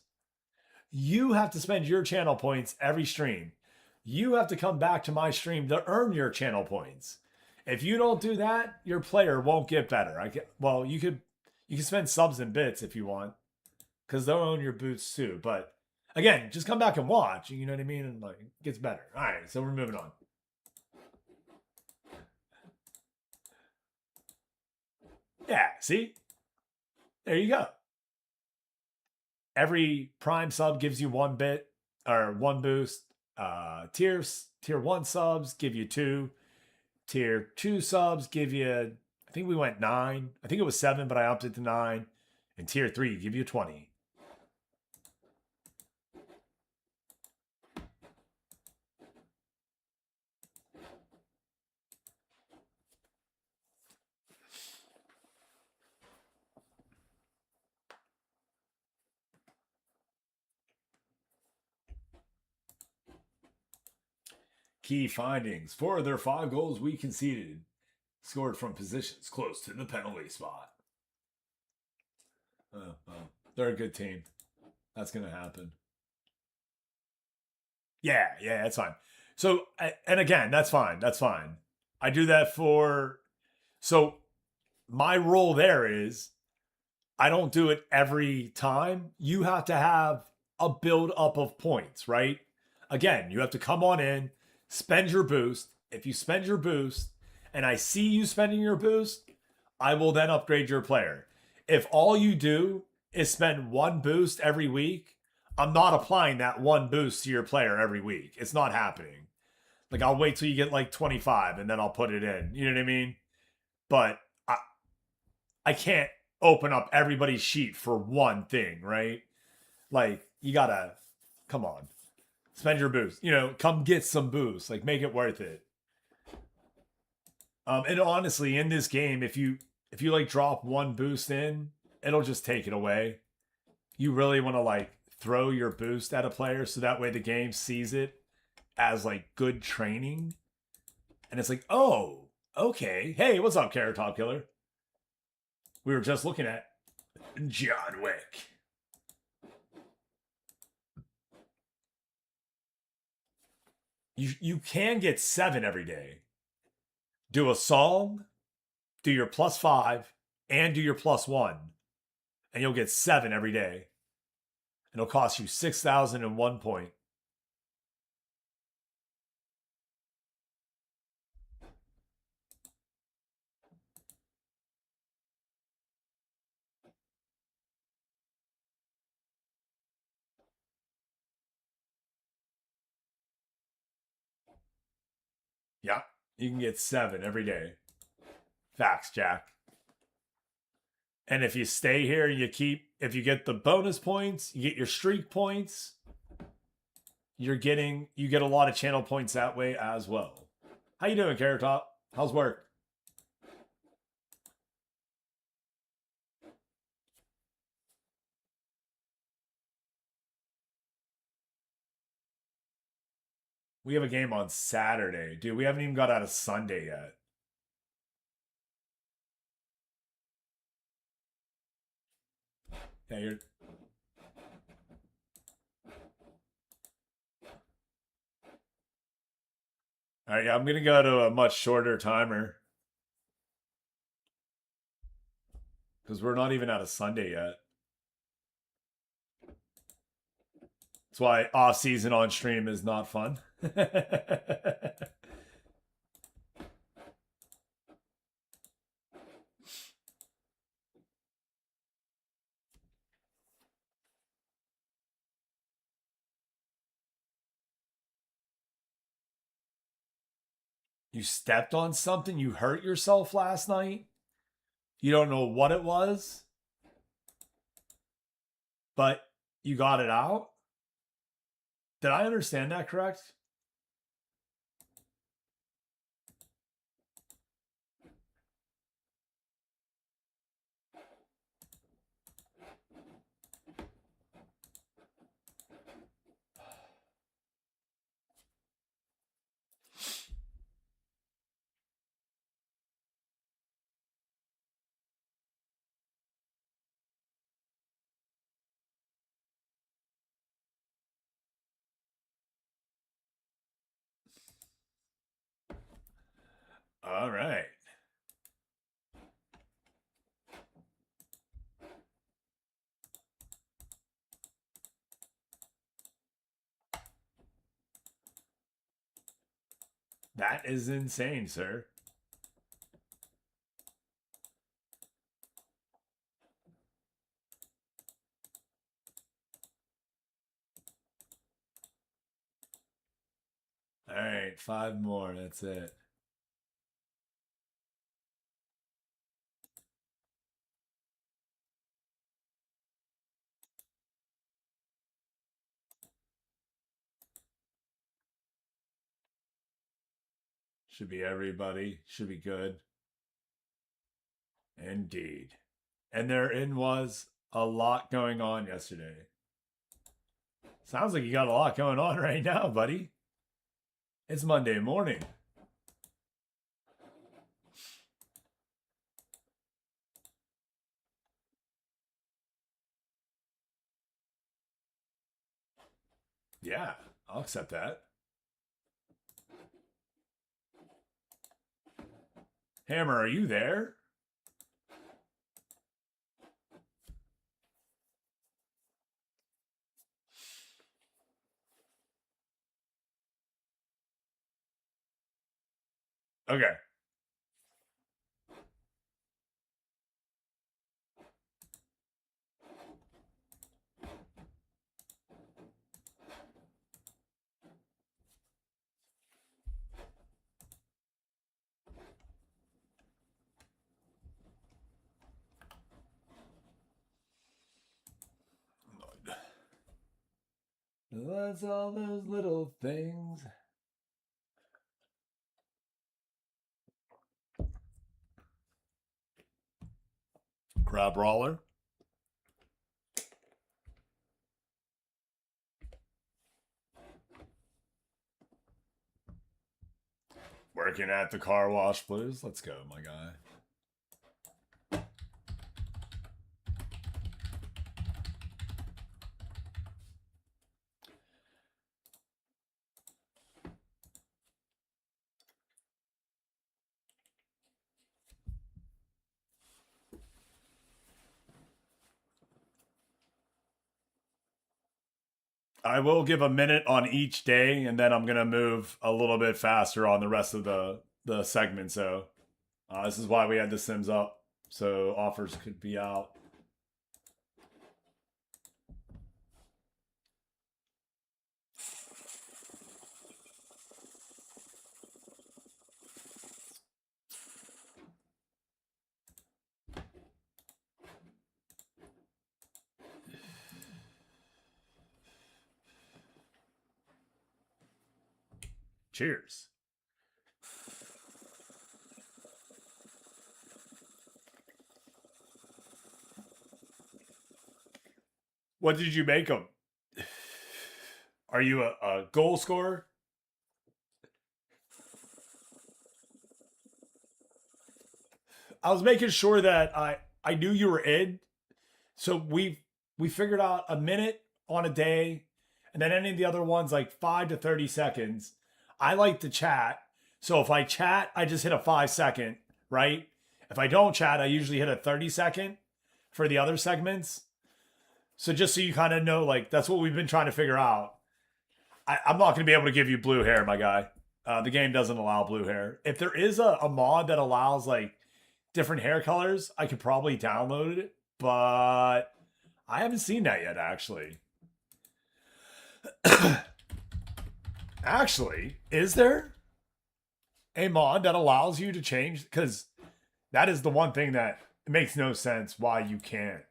You have to spend your channel points every stream. You have to come back to my stream to earn your channel points. If you don't do that, your player won't get better. Well, you can spend subs and bits if you want, because they'll own your boots too. But again, just come back and watch. You know what I mean? And like, it gets better. All right, so we're moving on. Yeah, see? There you go. Every prime sub gives you 1 bit or 1 boost. Tier 1 subs give you 2. Tier 2 subs give you, I think we went 9. I think it was 7, but I upped it to 9. And tier 3 give you 20. Key findings. 4 of their 5 goals we conceded scored from positions close to the penalty spot. They're a good team. That's going to happen. Yeah, that's fine. So, and again, that's fine. That's fine. I do that for, so my role there is I don't do it every time. You have to have a build up of points, right? Again, you have to come on in, spend your boost. If you spend your boost and I see you spending your boost, I will then upgrade your player. If all you do is spend 1 boost every week, I'm not applying that 1 boost to your player every week. It's not happening. Like, I'll wait till you get like 25 and then I'll put it in. You know what I mean? But I can't open up everybody's sheet for 1 thing, right? Like, you gotta, come on. Spend your boost. You know, come get some boost. Like, make it worth it. And honestly, in this game, if you like drop 1 boost in, it'll just take it away. You really want to like throw your boost at a player so that way the game sees it as like good training. And it's like, oh, okay. Hey, what's up, Carrot Top Killer? We were just looking at John Wick. You can get 7 every day. Do a song, do your +5, and do your +1. And you'll get 7 every day. And it'll cost you 6,001 point. Yeah, you can get 7 every day. Facts, Jack. And if you stay here, if you get the bonus points, you get your streak points, you get a lot of channel points that way as well. How you doing, Carrot Top? How's work? We have a game on Saturday. Dude, we haven't even got out of Sunday yet. Yeah, you're... All right, yeah, I'm going to go to a much shorter timer. Because we're not even out of Sunday yet. That's why off-season on stream is not fun. You stepped on something? You hurt yourself last night? You don't know what it was? But you got it out? Did I understand that correct? All right. That is insane, sir. All right, 5 more. That's it. Should be everybody. Should be good. Indeed. And therein was a lot going on yesterday. Sounds like you got a lot going on right now, buddy. It's Monday morning. Yeah, I'll accept that. Hammer, are you there? Okay. That's all those little things. Crab roller. Working at the car wash blues. Let's go, my guy. I will give a minute on each day, and then I'm gonna move a little bit faster on the rest of the segment. So this is why we had the Sims up, so offers could be out. Cheers. What did you make them? Are you a goal scorer? I was making sure that I knew you were in. So we figured out a minute on a day, and then any of the other ones like 5 to 30 seconds. I like to chat. So if I chat, I just hit a 5 second, right? If I don't chat, I usually hit a 30 second for the other segments. So just so you kind of know, like that's what we've been trying to figure out. I'm not going to be able to give you blue hair, my guy. The game doesn't allow blue hair. If there is a mod that allows like different hair colors, I could probably download it, but I haven't seen that yet, actually. Actually, is there a mod that allows you to change? Because that is the one thing that makes no sense why you can't.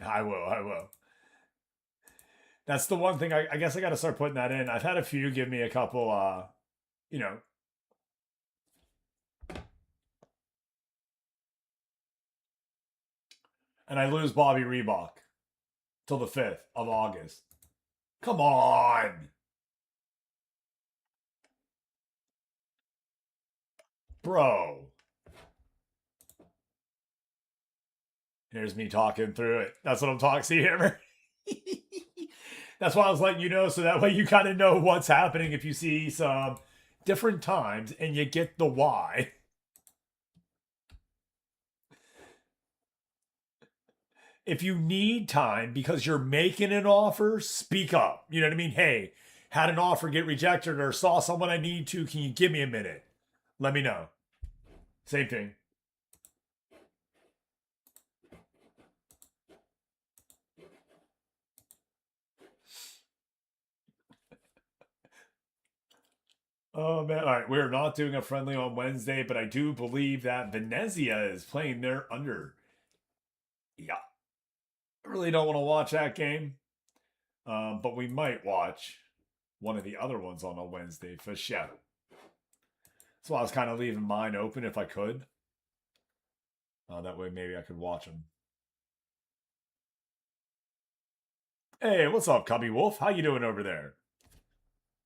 I will. I will. That's the one thing I guess I got to start putting that in. I've had a few give me a couple, you know, and I lose Bobby Reebok till the 5th of August. Come on. Bro. Here's me talking through it. That's what I'm talking. See, Hammer? That's why I was letting you know, so that way you kind of know what's happening if you see some different times and you get the why. If you need time because you're making an offer, speak up. You know what I mean? Hey, had an offer get rejected or saw someone I need to. Can you give me a minute? Let me know. Same thing. Oh man! All right, we're not doing a friendly on Wednesday, but I do believe that Venezia is playing their under. Yeah, I really don't want to watch that game, but we might watch one of the other ones on a Wednesday for sure. So I was kind of leaving mine open if I could. That way maybe I could watch them. Hey, what's up, Cubby Wolf? How you doing over there?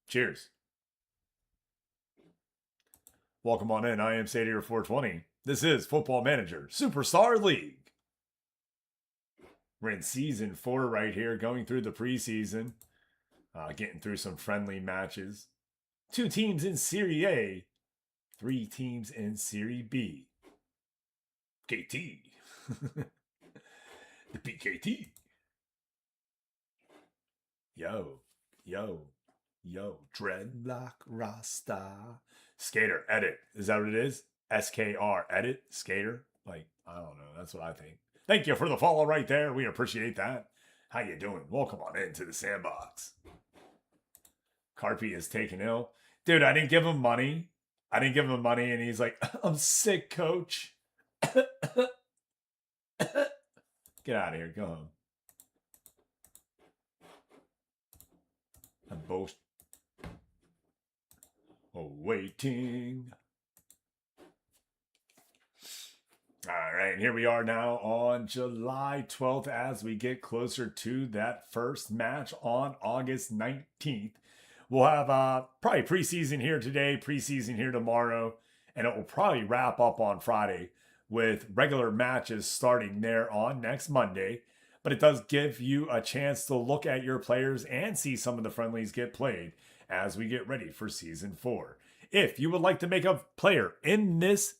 Cheers. Welcome on in. I am Sadier420. This is Football Manager Superstar League. We're in Season 4 right here, going through the preseason. Getting through some friendly matches. 2 teams in Serie A. 3 teams in Serie B. KT. The PKT. Yo. Dreadlock Rasta. Skater, edit. Is that what it is? SKR, edit, skater. Like, I don't know. That's what I think. Thank you for the follow right there. We appreciate that. How you doing? Welcome on into the sandbox. Carpy is taken ill. Dude, I didn't give him money. And he's like, I'm sick, coach. Get out of here. Go home. I'm both waiting. All right, here we are now on July 12th as we get closer to that first match on August 19th. We'll have probably preseason here today, preseason here tomorrow, and it will probably wrap up on Friday with regular matches starting there on next Monday. But it does give you a chance to look at your players and see some of the friendlies get played as we get ready for Season 4. If you would like to make a player in this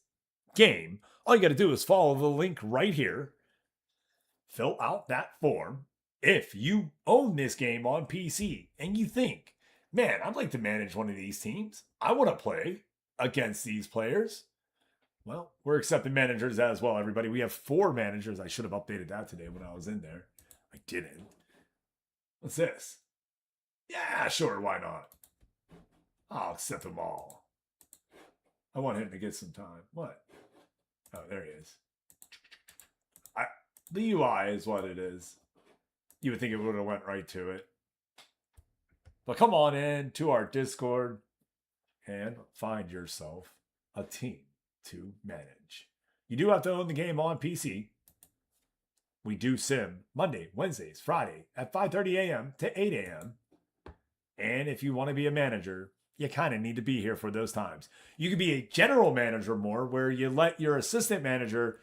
game, all you got to do is follow the link right here. Fill out that form. If you own this game on PC and you think, man, I'd like to manage one of these teams. I want to play against these players. Well, we're accepting managers as well, everybody. We have 4 managers. I should have updated that today when I was in there. I didn't. What's this? Yeah, sure, why not? I'll accept them all. I want him to get some time. What? Oh, there he is. The UI is what it is. You would think it would have went right to it. But come on in to our Discord and find yourself a team to manage. You do have to own the game on PC. We do sim Monday, Wednesdays, Friday at 5:30 a.m. to 8 a.m. And if you want to be a manager, you kind of need to be here for those times. You could be a general manager more, where you let your assistant manager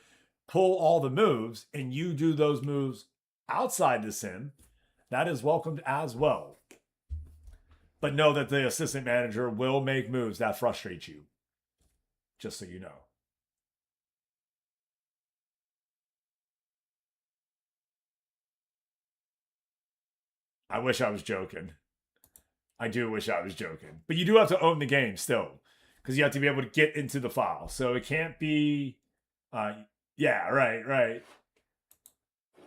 pull all the moves and you do those moves outside the sim. That is welcomed as well. But know that the assistant manager will make moves that frustrate you. Just so you know. I wish I was joking. I do wish I was joking. But you do have to own the game still, because you have to be able to get into the file. So it can't be... yeah, right.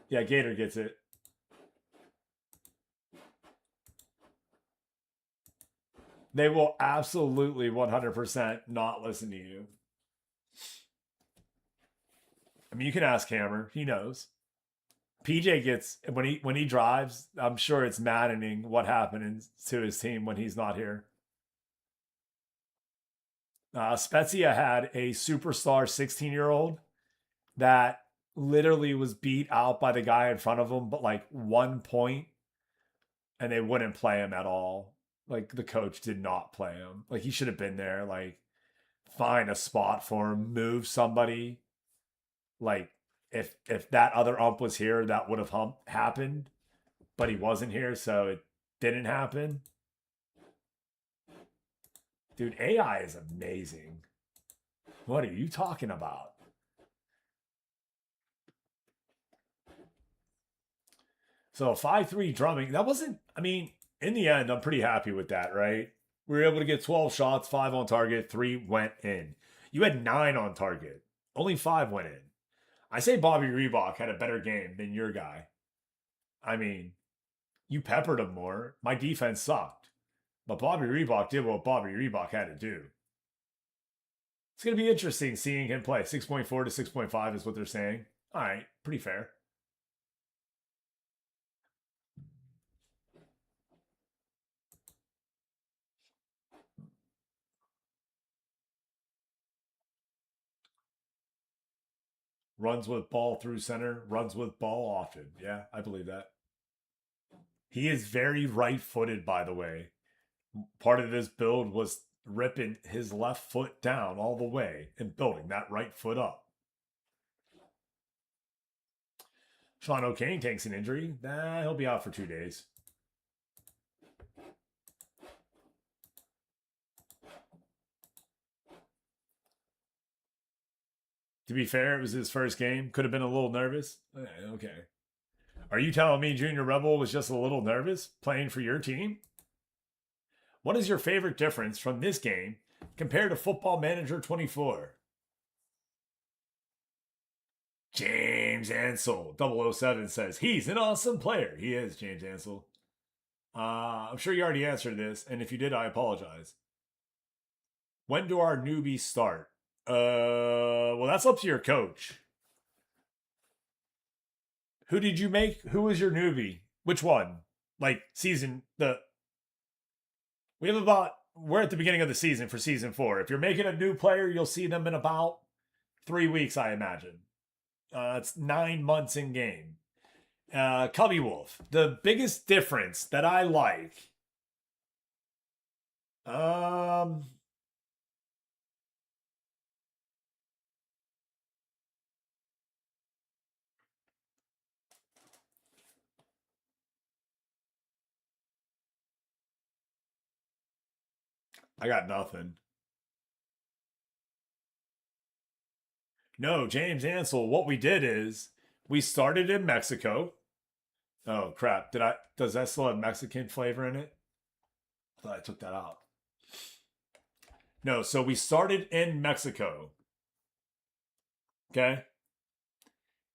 Yeah, Gator gets it. They will absolutely 100% not listen to you. I mean, you can ask Hammer. He knows. PJ gets, when he drives, I'm sure it's maddening what happened to his team when he's not here. Spezia had a superstar 16-year-old that literally was beat out by the guy in front of him, but like 1 point, and they wouldn't play him at all. Like the coach did not play him. Like he should have been there. Like find a spot for him, move somebody. Like if that other ump was here, that would have happened, but he wasn't here, so it didn't happen. Dude, AI is amazing. What are you talking about? So 5-3 drumming, that wasn't, I mean, in the end, I'm pretty happy with that, right? We were able to get 12 shots, 5 on target, 3 went in. You had 9 on target, only 5 went in. I say Bobby Reebok had a better game than your guy. I mean, you peppered him more. My defense sucked. But Bobby Reebok did what Bobby Reebok had to do. It's going to be interesting seeing him play. 6.4 to 6.5 is what they're saying. All right, pretty fair. Runs with ball through center, runs with ball often. Yeah, I believe that. He is very right footed, by the way. Part of this build was ripping his left foot down all the way and building that right foot up. Sean O'Kane takes an injury. He'll be out for 2 days. To be fair, it was his first game. Could have been a little nervous. Okay. Are you telling me Junior Rebel was just a little nervous playing for your team? What is your favorite difference from this game compared to Football Manager 24? James Ansel 007 says he's an awesome player. He is, James Ansel. I'm sure you already answered this, and if you did, I apologize. When do our newbies start? Well, that's up to your coach. Who did you make? Who was your newbie? Which one? Like season the. We're at the beginning of the season for season 4. If you're making a new player, you'll see them in about 3 weeks, I imagine. It's 9 months in game. Cubby Wolf. The biggest difference that I like. I got nothing. No, James Ansel, what we did is we started in Mexico. Oh crap. Does that still have Mexican flavor in it? I thought I took that out. No, so we started in Mexico. Okay.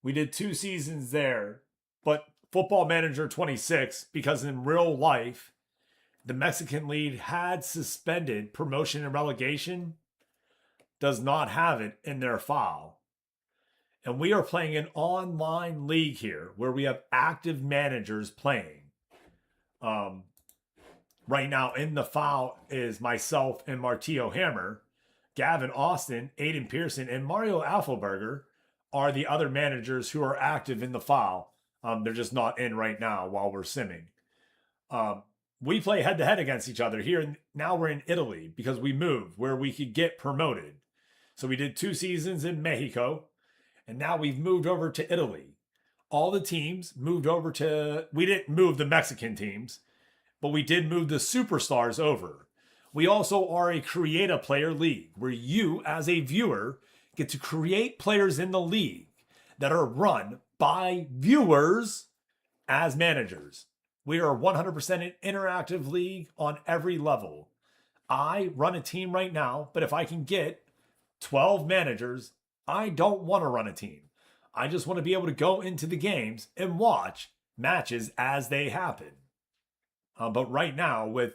We did 2 seasons there, but Football Manager 26, because in real life, the Mexican League had suspended promotion and relegation, does not have it in their file. And we are playing an online league here where we have active managers playing. Right now in the file is myself and Martillo Hammer. Gavin Austin, Aiden Pearson, and Mario Alphaberger are the other managers who are active in the file. They're just not in right now while we're simming. We play head to head against each other here. Now we're in Italy because we moved where we could get promoted. So we did 2 seasons in Mexico, and now we've moved over to Italy. All the teams moved over to, we didn't move the Mexican teams, but we did move the superstars over. We also are a create a player league where you, as a viewer, get to create players in the league that are run by viewers as managers. We are 100% an interactive league on every level. I run a team right now, but if I can get 12 managers, I don't want to run a team. I just want to be able to go into the games and watch matches as they happen. But right now, with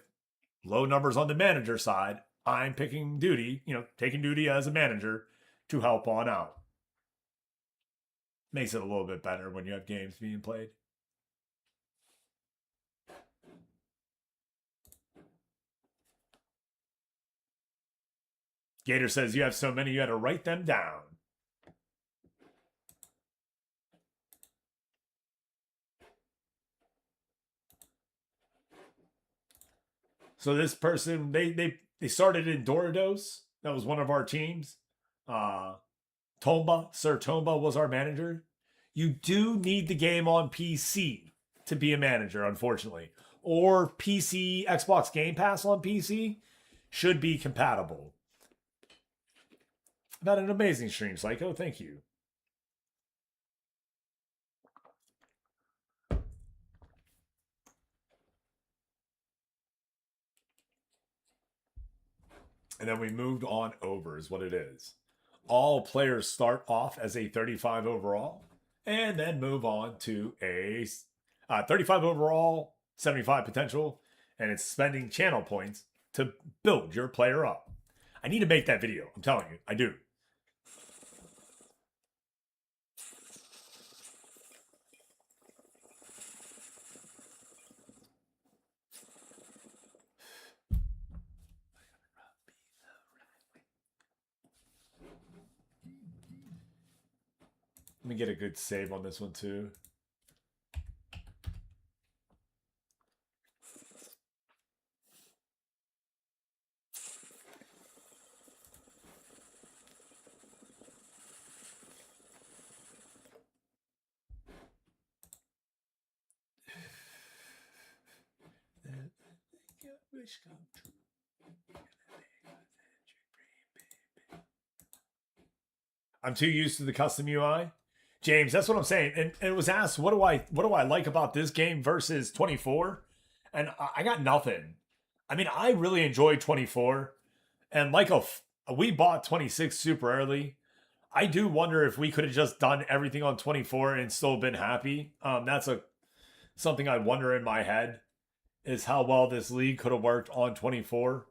low numbers on the manager side, I'm picking duty, taking duty as a manager to help on out. Makes it a little bit better when you have games being played. Gator says you have so many you had to write them down. So this person, they started in Doridos. That was one of our teams. Tomba, Sir Tomba was our manager. You do need the game on PC to be a manager, unfortunately. Or PC, Xbox Game Pass on PC should be compatible. Not an amazing stream, Psycho. Thank you. And then we moved on over, is what it is. All players start off as a 35 overall and then move on to a 35 overall, 75 potential, and it's spending channel points to build your player up. I need to make that video. I'm telling you, I do. Let me get a good save on this one too. I'm too used to the custom UI. James, that's what I'm saying. And it was asked, what do I like about this game versus 24? And I got nothing. I mean, I really enjoyed 24. And like we bought 26 super early. I do wonder if we could have just done everything on 24 and still been happy. That's something I wonder in my head is how well this league could have worked on 24.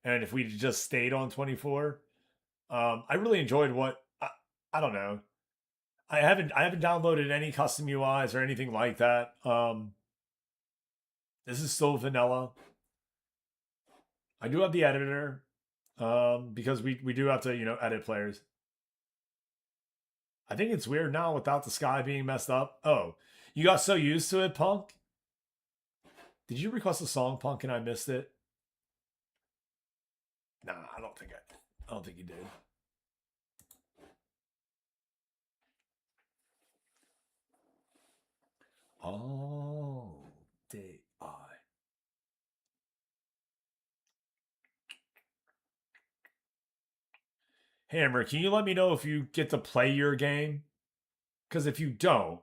And if we just stayed on 24. I really enjoyed I don't know. I haven't downloaded any custom UIs or anything like that. This is still vanilla. I do have the editor because we do have to edit players. I think it's weird now without the sky being messed up. Oh, you got so used to it, Punk? Did you request a song, Punk, and I missed it? Nah, I don't think you did. All day I. Hammer, can you let me know if you get to play your game? Because if you don't,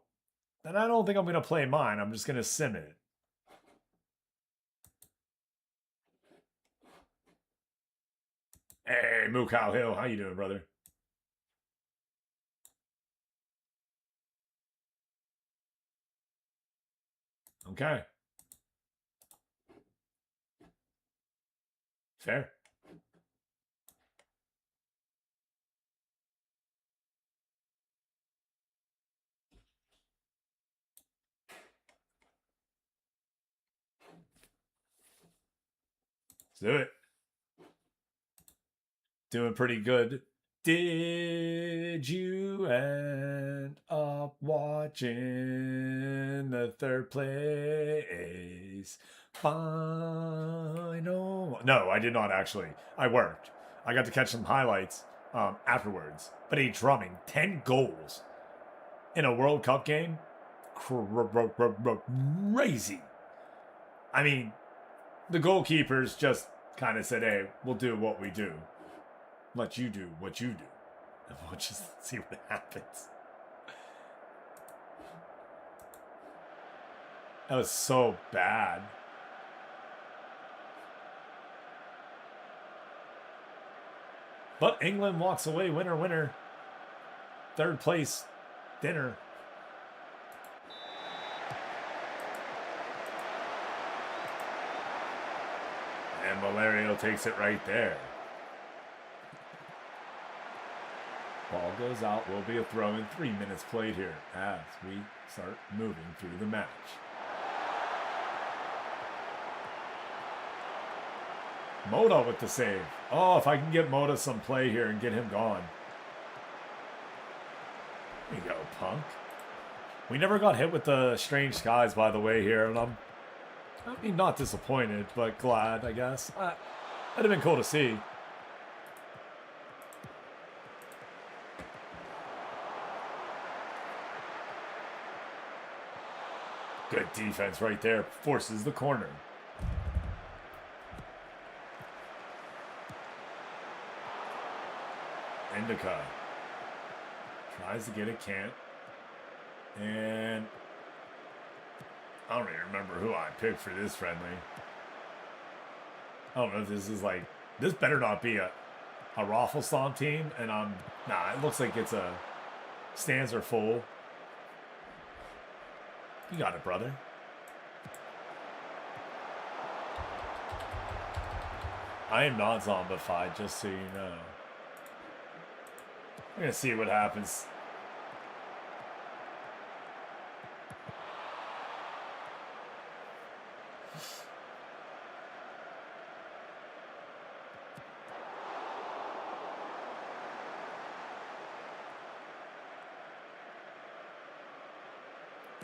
then I don't think I'm going to play mine. I'm just going to sim it. Hey, Moo Cow Hill. How you doing, brother? Okay. Fair. Let's do it. Doing pretty good. Did you end up watching the third place final? No, I did not actually. I worked. I got to catch some highlights afterwards. But a drumming 10 goals in a World Cup game? Crazy. I mean, the goalkeepers just kind of said, hey, we'll do what we do. Let you do what you do. And we'll just see what happens. That was so bad. But England walks away winner, winner. Third place dinner. And Valerio takes it right there. Ball goes out. Will be a throw in. 3 minutes played here as we start moving through the match. Moda with the save. Oh, if I can get Moda some play here and get him gone. There you go, Punk. We never got hit with the strange skies, by the way, here. And I mean, not disappointed, but glad, I guess. That'd have been cool to see. Good defense right there. Forces the corner. Indica. Tries to get it, can't. And I don't even remember who I picked for this friendly. I don't know if this is like, this better not be a Rafflestomp team. And nah, it looks like it's a stands are full. You got it, brother. I am not zombified, just so you know. We're going to see what happens.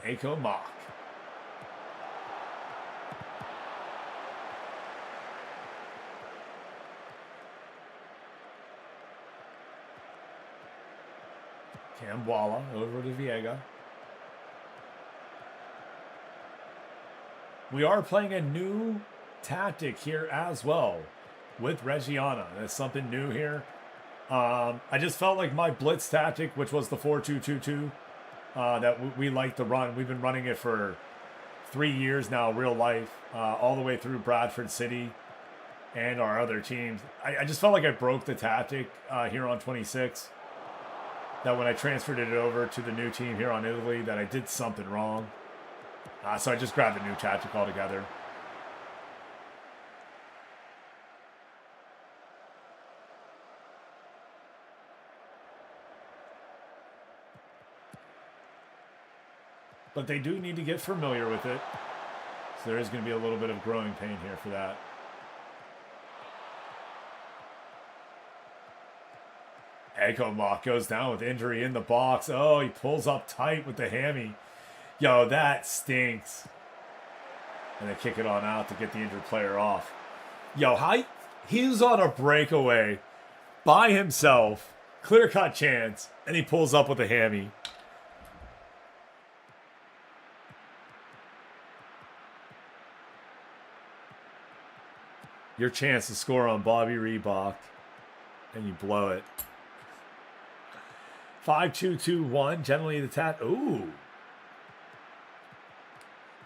Echo Mock. Camboala over to Viega. We are playing a new tactic here as well with Reggiana. That's something new here. I just felt like my blitz tactic, which was the 4-2-2-2, that we like to run. We've been running it for 3 years now, real life, all the way through Bradford City and our other teams. I just felt like I broke the tactic here on 26. That when I transferred it over to the new team here on Italy, that I did something wrong. So I just grabbed a new tactic altogether. But they do need to get familiar with it. So there is going to be a little bit of growing pain here for that. Echo Mock goes down with injury in the box. Oh, he pulls up tight with the hammy. Yo, that stinks. And they kick it on out to get the injured player off. Yo, he's on a breakaway by himself. Clear-cut chance. And he pulls up with a hammy. Your chance to score on Bobby Reebok. And you blow it. 5-2-2-1. Generally the Ooh.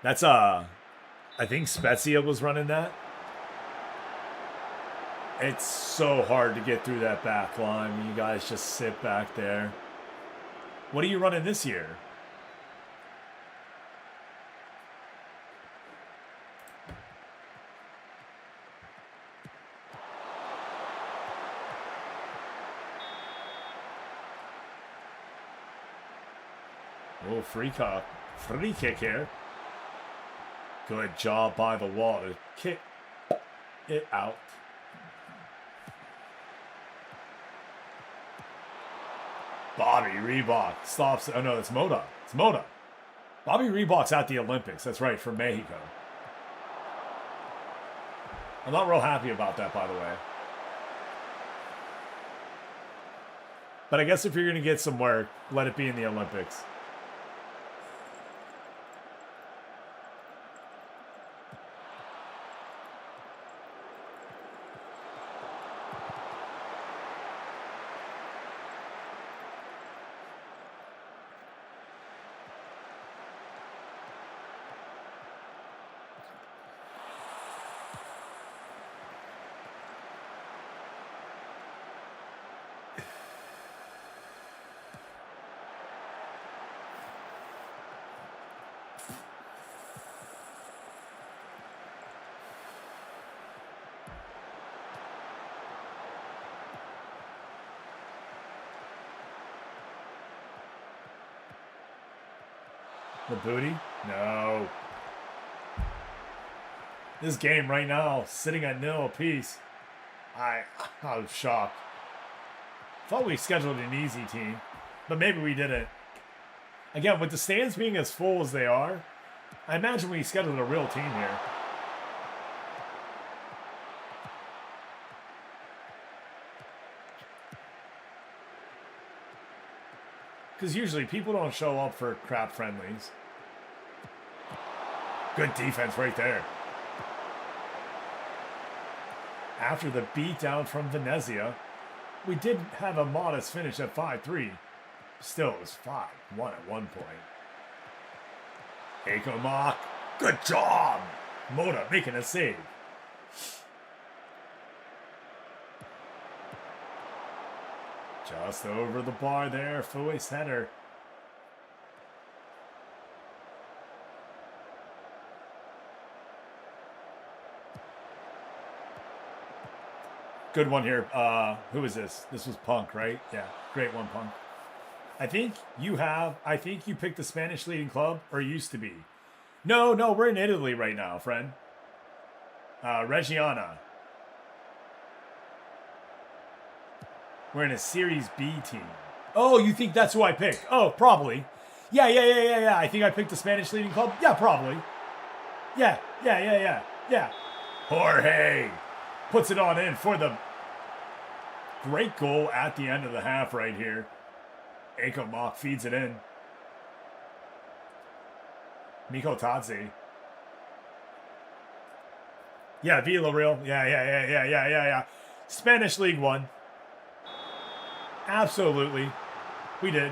That's I think Spezia was running that. It's so hard to get through that back line when you guys just sit back there. What are you running this year? Oh, free kick here. Good job by the wall to kick it out. Bobby Reebok stops. Oh, no, it's Moda. It's Moda. Bobby Reebok's at the Olympics. That's right, for Mexico. I'm not real happy about that, by the way. But I guess if you're going to get some work, let it be in the Olympics. The booty? No. This game right now, sitting at 0 apiece. I was shocked. Thought we scheduled an easy team, but maybe we didn't. Again, with the stands being as full as they are, I imagine we scheduled a real team here. Because usually people don't show up for crap friendlies. Good defense right there. After the beatdown from Venezia, we did have a modest finish at 5-3. Still, it was 5-1 at one point. Takeover. Good job! Moda making a save. Just over the bar there, Fue's header. Good one here. Who is this? This was Punk, right? Yeah, great one, Punk. I think you picked the Spanish leading club, or used to be. No, we're in Italy right now, friend. Reggiana. We're in a Series B team. Oh, you think that's who I picked? Oh, probably. Yeah. I think I picked the Spanish leading club. Yeah, probably. Yeah. Jorge puts it on in for the great goal at the end of the half right here. Takeover feeds it in. Miko Tadze. Yeah, Villarreal. Yeah. Spanish League One. Absolutely. We did.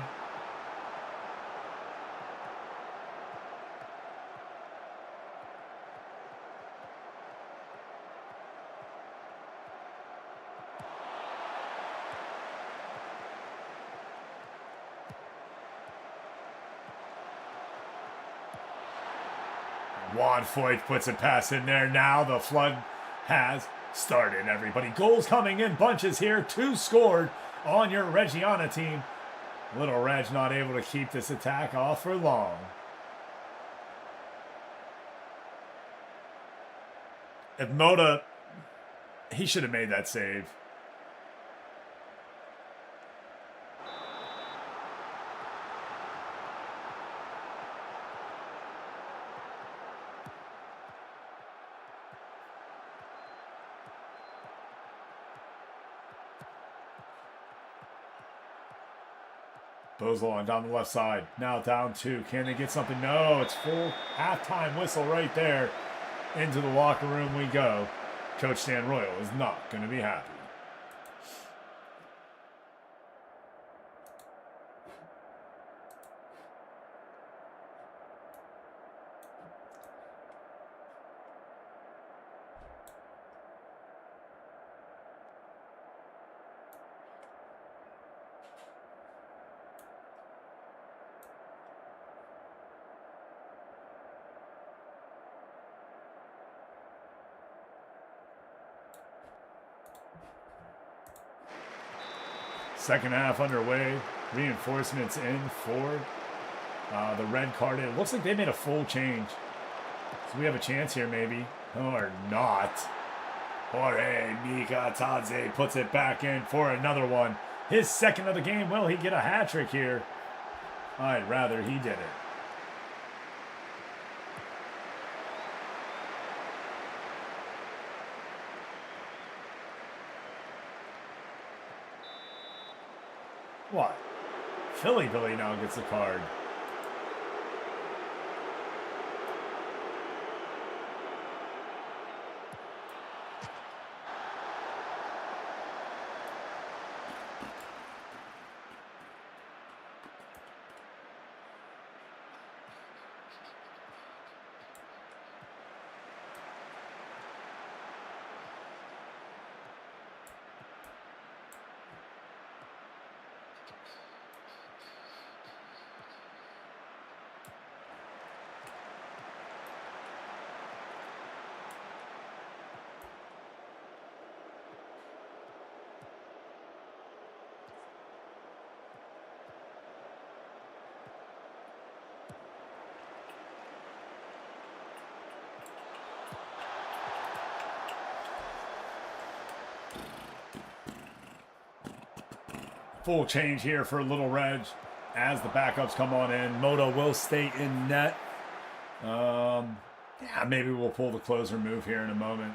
Juan Foyt puts a pass in there. Now the flood has started, everybody. Goals coming in bunches here. 2 scored on your Reggiana team. Little Reg not able to keep this attack off for long. If Moda, he should have made that save. Bozlon down the left side. Now down 2. Can they get something? No, it's full halftime whistle right there. Into the locker room we go. Coach Stan Royal is not going to be happy. Second half underway. Reinforcements in for the red card. It looks like they made a full change. So we have a chance here maybe. Or not. Jorge Mika Tadze puts it back in for another one. His second of the game. Will he get a hat trick here? I'd rather he did it. What? Philly Billy now gets the card. Full change here for Little Reg as the backups come on in. Moto will stay in net. Yeah, maybe we'll pull the closer move here in a moment.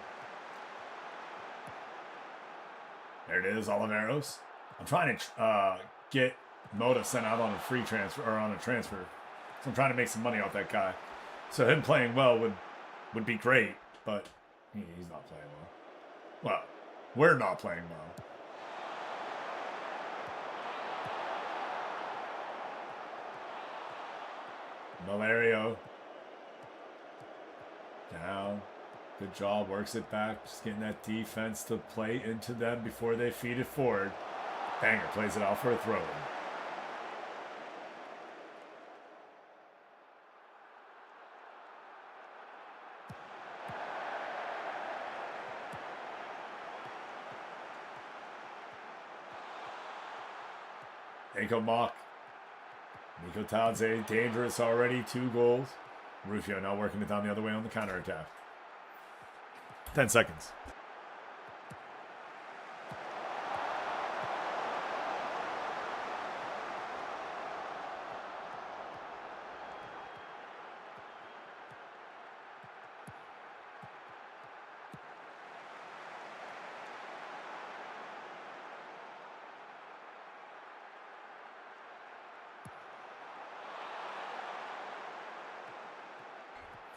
There it is, Oliveros. I'm trying to get Moda sent out on a free transfer or on a transfer. So I'm trying to make some money off that guy. So him playing well would be great, but he's not playing well. Well, we're not playing well. Valerio. Down. Good job. Works it back. Just getting that defense to play into them before they feed it forward. Banger plays it out for a throw-in. Nico Mock. Nico Tadze, dangerous already. 2 goals. Rufio now working it down the other way on the counterattack. 10 seconds.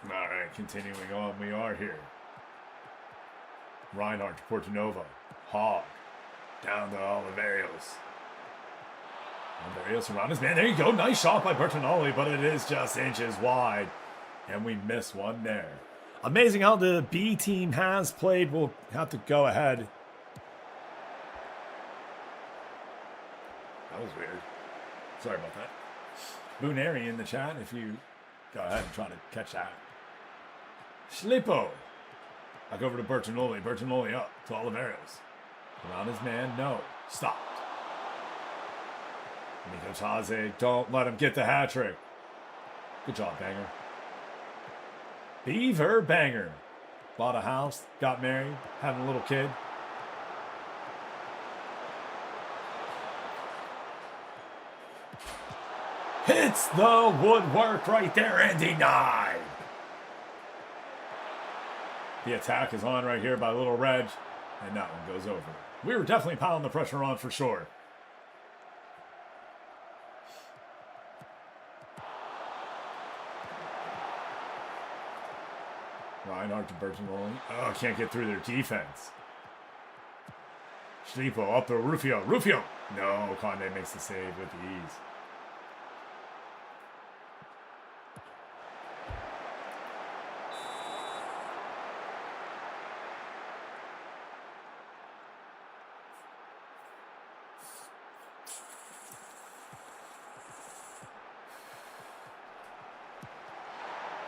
All right, continuing on, we are here. Reinhardt to Portanova. Hogg. Down to Oliverios. Oliverios around his man. There you go. Nice shot by Bertinelli, but it is just inches wide. And we miss one there. Amazing how the B team has played. We'll have to go ahead. That was weird. Sorry about that. Booneri in the chat if you go ahead and try to catch that. Schlippo. Back over to Bertinoli. Bertinoli up to Oliveros. Around his man. No. Stopped. Nico Taze. Don't let him get the hat trick. Good job, Banger. Beaver Banger. Bought a house. Got married. Having a little kid. Hits the woodwork right there and denied. The attack is on right here by Little Reg, and that one goes over. We were definitely piling the pressure on for sure. Reinhardt to Bertinoli. Oh, can't get through their defense. Schlippo up to Rufio. Rufio! No, Conde makes the save with ease.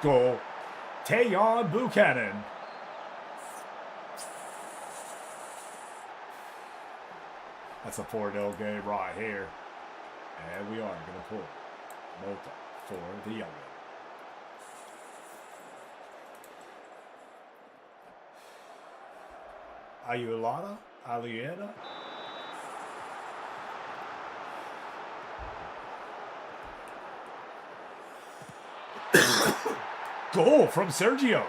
Goal. Tayon Buchanan. That's a 4-0 game right here. And we are going to pull Mota for the yellow. Ayulada? Alieta? Goal from Sergio.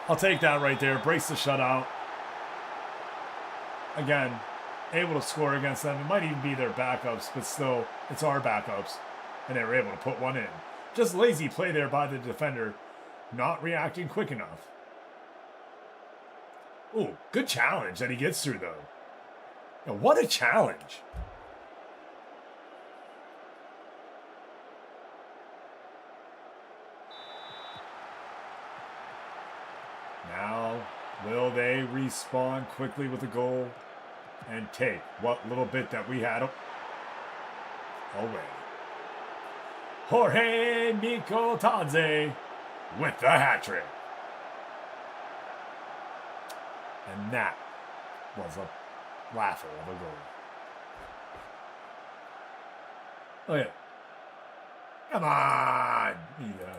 I'll take that right there. Brace the shutout. Again, able to score against them. It might even be their backups, but still, it's our backups. And they were able to put one in. Just lazy play there by the defender. Not reacting quick enough. Ooh, good challenge that he gets through, though. Now, what a challenge. Now, will they respawn quickly with a goal and take what little bit that we had away? Jorge Nico Tadze with the hat trick. And that was a laugher of a goal. Oh, yeah. Come on. Yeah.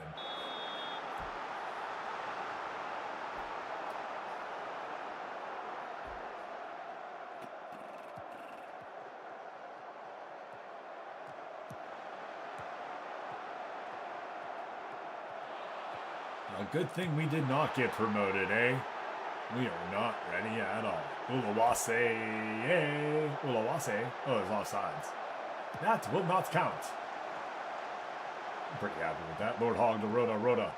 A good thing we did not get promoted, eh? We are not ready at all. Ulawase. Ulawase. Oh, it's offsides. That will not count. I'm pretty happy with that. Lord Hog to Rhoda.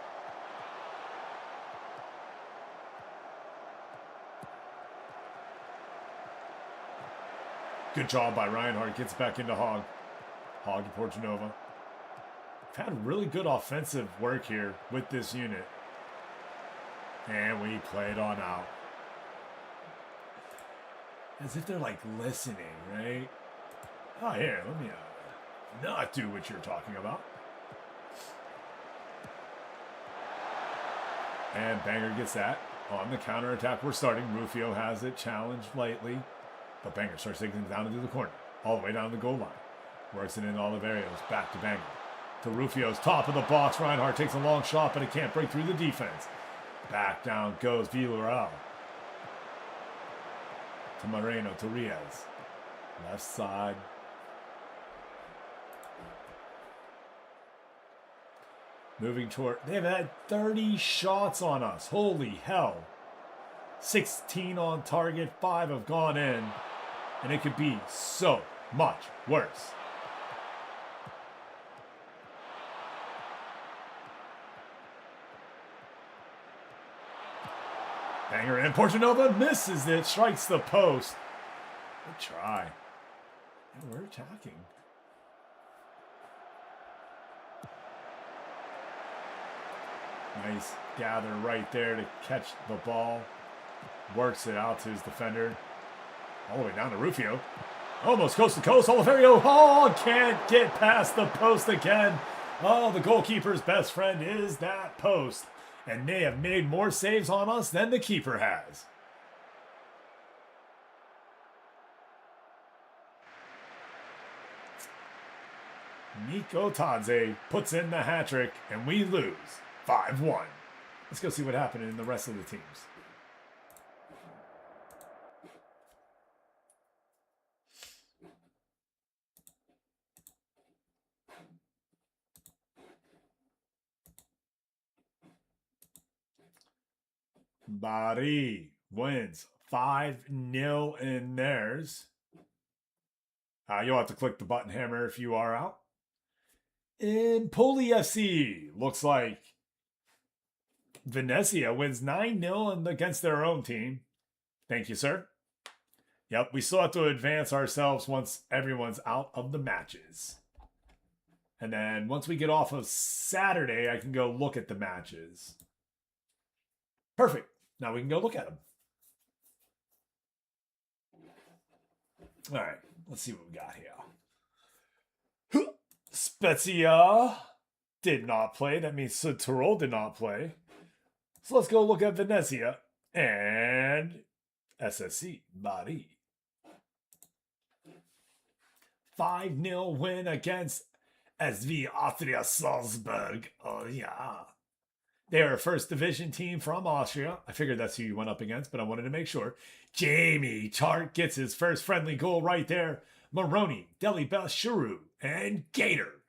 Good job by Reinhardt. Gets back into Hog. Hog to Portanova. We've had really good offensive work here with this unit. And we played on out. As if they're like listening, right? Oh, here, let me not do what you're talking about. And Banger gets that. On the counterattack we're starting. Rufio has it challenged lightly. But Banger starts taking it down into the corner. All the way down to the goal line. Works it in Oliverios. Back to Banger. To Rufio's top of the box. Reinhardt takes a long shot, but it can't break through the defense. Back down goes Villarreal. To Moreno, to Riaz. Left side. Moving toward... They've had 30 shots on us. Holy hell. 16 on target. 5 have gone in. And it could be so much worse. Banger in. Portanova misses it. Strikes the post. Good try. And we're attacking. Nice gather right there to catch the ball. Works it out to his defender. All the way down to Rufio. Almost coast to coast. Oliverio. Oh, can't get past the post again. Oh, the goalkeeper's best friend is that post. And they have made more saves on us than the keeper has. Nico Tadze puts in the hat trick, and we lose 5-1. Let's go see what happened in the rest of the teams. Bari wins 5-0 in theirs. You'll have to click the button hammer if you are out. In Poli FC, looks like Venezia wins 9-0 against their own team. Thank you, sir. Yep, we still have to advance ourselves once everyone's out of the matches. And then once we get off of Saturday, I can go look at the matches. Perfect. Now we can go look at them. All right, let's see what we got here. Spezia did not play. That means Tirol did not play. So let's go look at Venezia and SSC Bari. 5-0 win against SV Austria Salzburg. Oh, yeah. They are a first division team from Austria. I figured that's who you went up against, but I wanted to make sure. Jamie Tart gets his first friendly goal right there. Moroni, Delibashuru, and Gator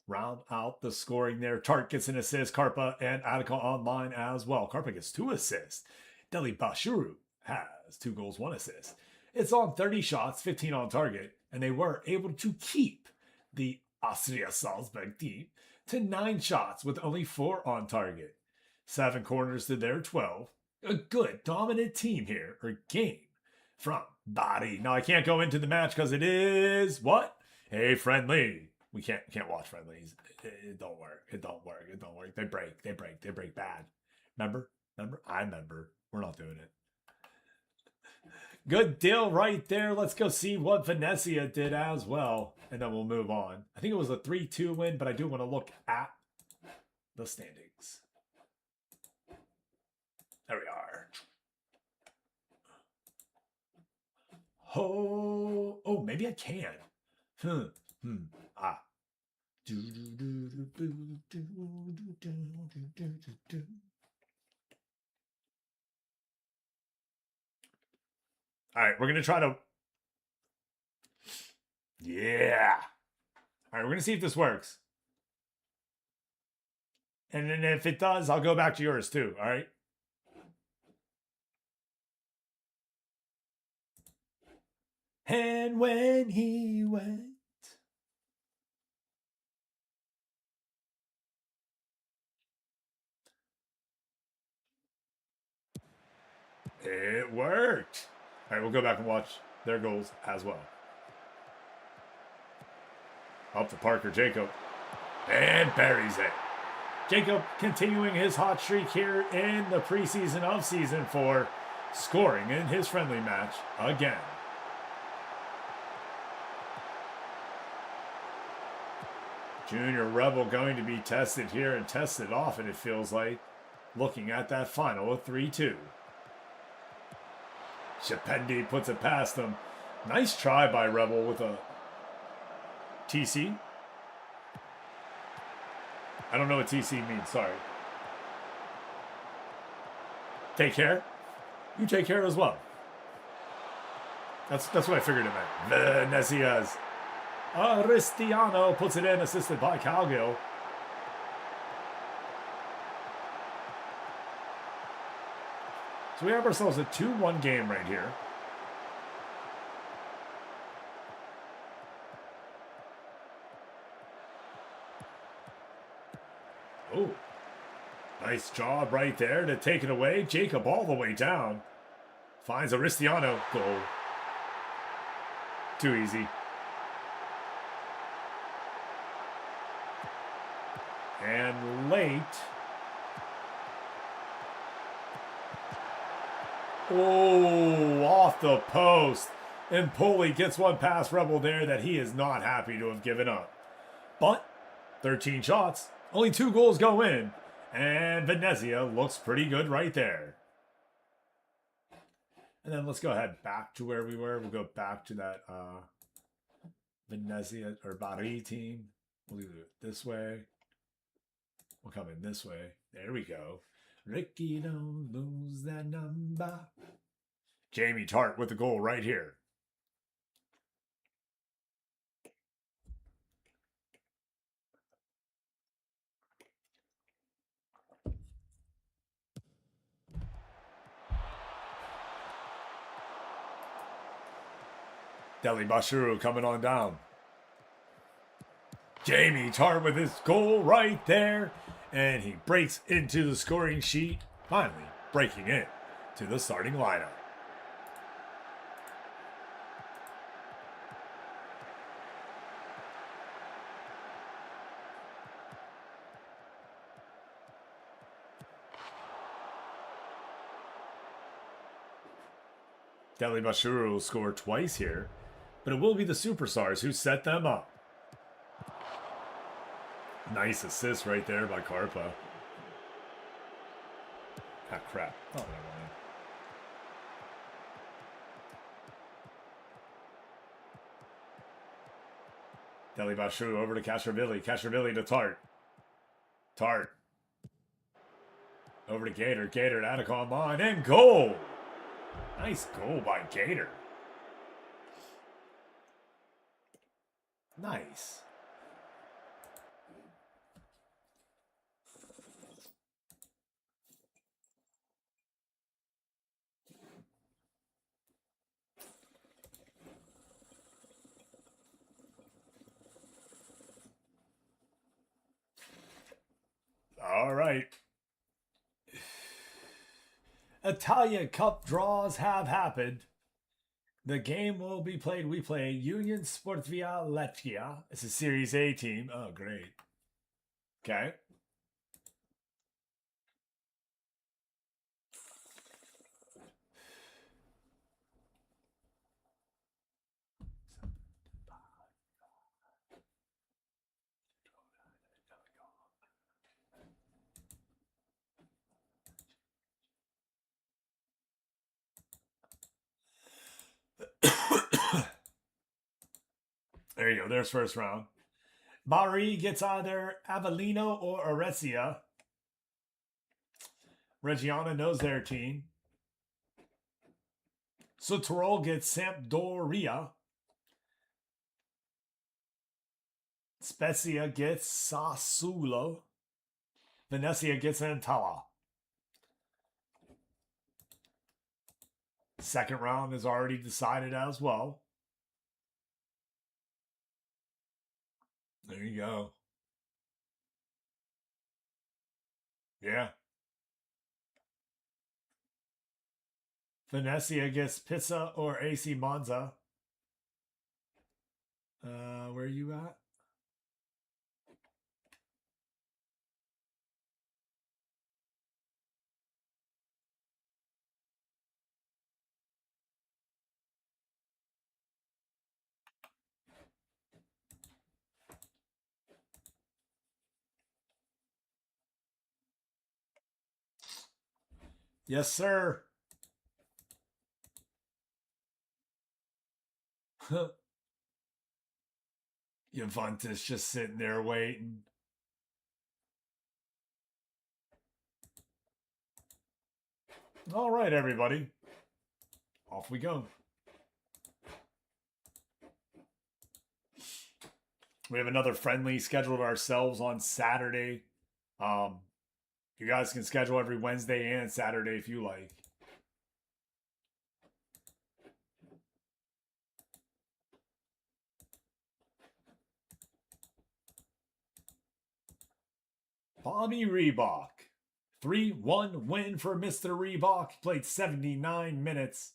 round out the scoring there. Tart gets an assist. Karpa and Attica online as well. Karpa gets 2 assists. Delibashuru has 2 goals, 1 assist. It's on 30 shots, 15 on target, and they were able to keep the Austria Salzburg team to 9 shots with only 4 on target. 7 corners to their 12. A good dominant team here, or game, from Bari. Now I can't go into the match because it is what? A friendly. We can't watch friendlies. It don't work. It don't work. It don't work. They break bad. Remember? I remember. We're not doing it. Good deal right there. Let's go see what Venezia did as well. And then we'll move on. I think it was a 3-2 win, but I do want to look at the standings. There we are. Oh, maybe I can. All right, we're going to try to... Yeah. All right, we're going to see if this works. And then if it does, I'll go back to yours too, all right? And when he went. It worked. All right, we'll go back and watch their goals as well. Up to Parker Jacob. And buries it. Jacob continuing his hot streak here in the preseason of Season 4, scoring in his friendly match again. Junior Rebel going to be tested here and tested often, it feels like, looking at that final of 3-2. Shapendi puts it past him. Nice try by Rebel with a TC. I don't know what TC means, sorry. Take care. You take care as well. That's what I figured it meant. Venezia's Aristiano puts it in, assisted by Calgill. So we have ourselves a 2-1 game right here. Oh, nice job right there to take it away. Jacob all the way down. Finds Aristiano. Goal. Too easy. And late. Oh, off the post. And Pulley gets one past Rebel there that he is not happy to have given up. But 13 shots. Only 2 goals go in. And Venezia looks pretty good right there. And then let's go ahead back to where we were. We'll go back to that Venezia or Bari team. We'll do it this way. We'll come in this way. There we go. Ricky, don't lose that number. Jamie Tart with the goal right here. Deli Bashuru coming on down. Jamie Tart with his goal right there. And he breaks into the scoring sheet, finally breaking in to the starting lineup. Deli Bashuru will score twice here, but it will be the superstars who set them up. Nice assist right there by Carpa. Ah, crap. Oh, never mind. Deli Bashuru over to Castrovilli. Castrovilli to Tart. Tart. Over to Gator. Gator to Attic online. And goal! Nice goal by Gator. Nice. All right. Italia Cup draws have happened. The game will be played. We play Union Sportvia Latvia. It's a Series A team. Oh, great. Okay. There you go. There's first round. Bari gets either Avellino or Arezia. Reggiana knows their team. Sutterol gets Sampdoria. Spezia gets Sassuolo. Venezia gets Antala. Second round is already decided as well. There you go. Yeah. Venezia gets Pizza or AC Monza. Where are you at? Yes, sir. Juventus just sitting there waiting. All right, everybody. Off we go. We have another friendly scheduled ourselves on Saturday. You guys can schedule every Wednesday and Saturday if you like. Bobby Reebok. 3-1 win for Mr. Reebok. Played 79 minutes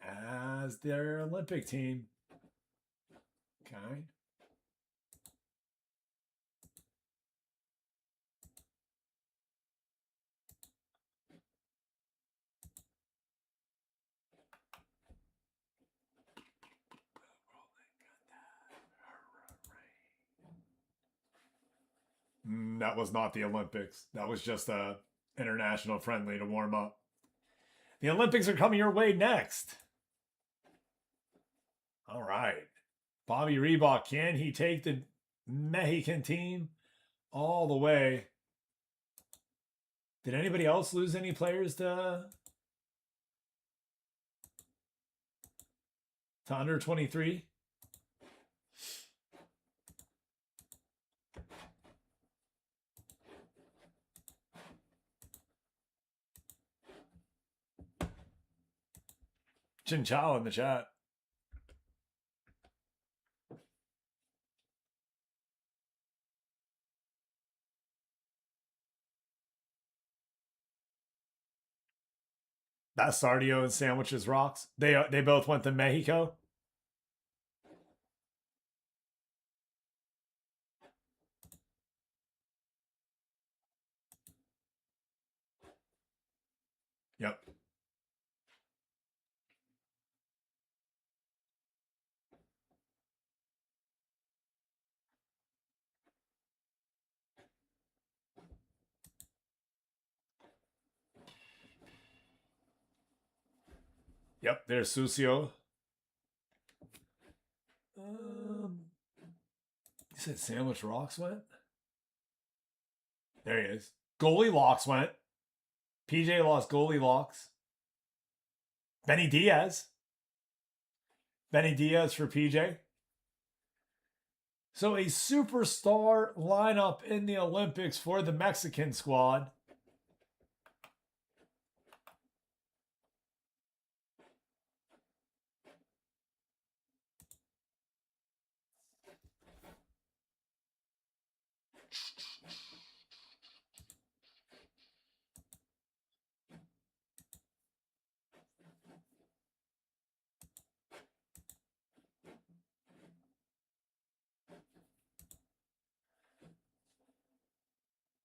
as their Olympic team. Okay. That was not the Olympics. That was just a international friendly to warm up. The Olympics are coming your way next. All right. Bobby Reebok, can he take the Mexican team all the way? Did anybody else lose any players to under 23? Chinchal in the chat. That's Sardio and Sandwiches Rocks. They both went to Mexico. Yep. Yep, there's Susio. You said Sandwich Rocks went? There he is. Goalie Locks went. PJ lost goalie Locks. Benny Diaz. Benny Diaz for PJ. So a superstar lineup in the Olympics for the Mexican squad.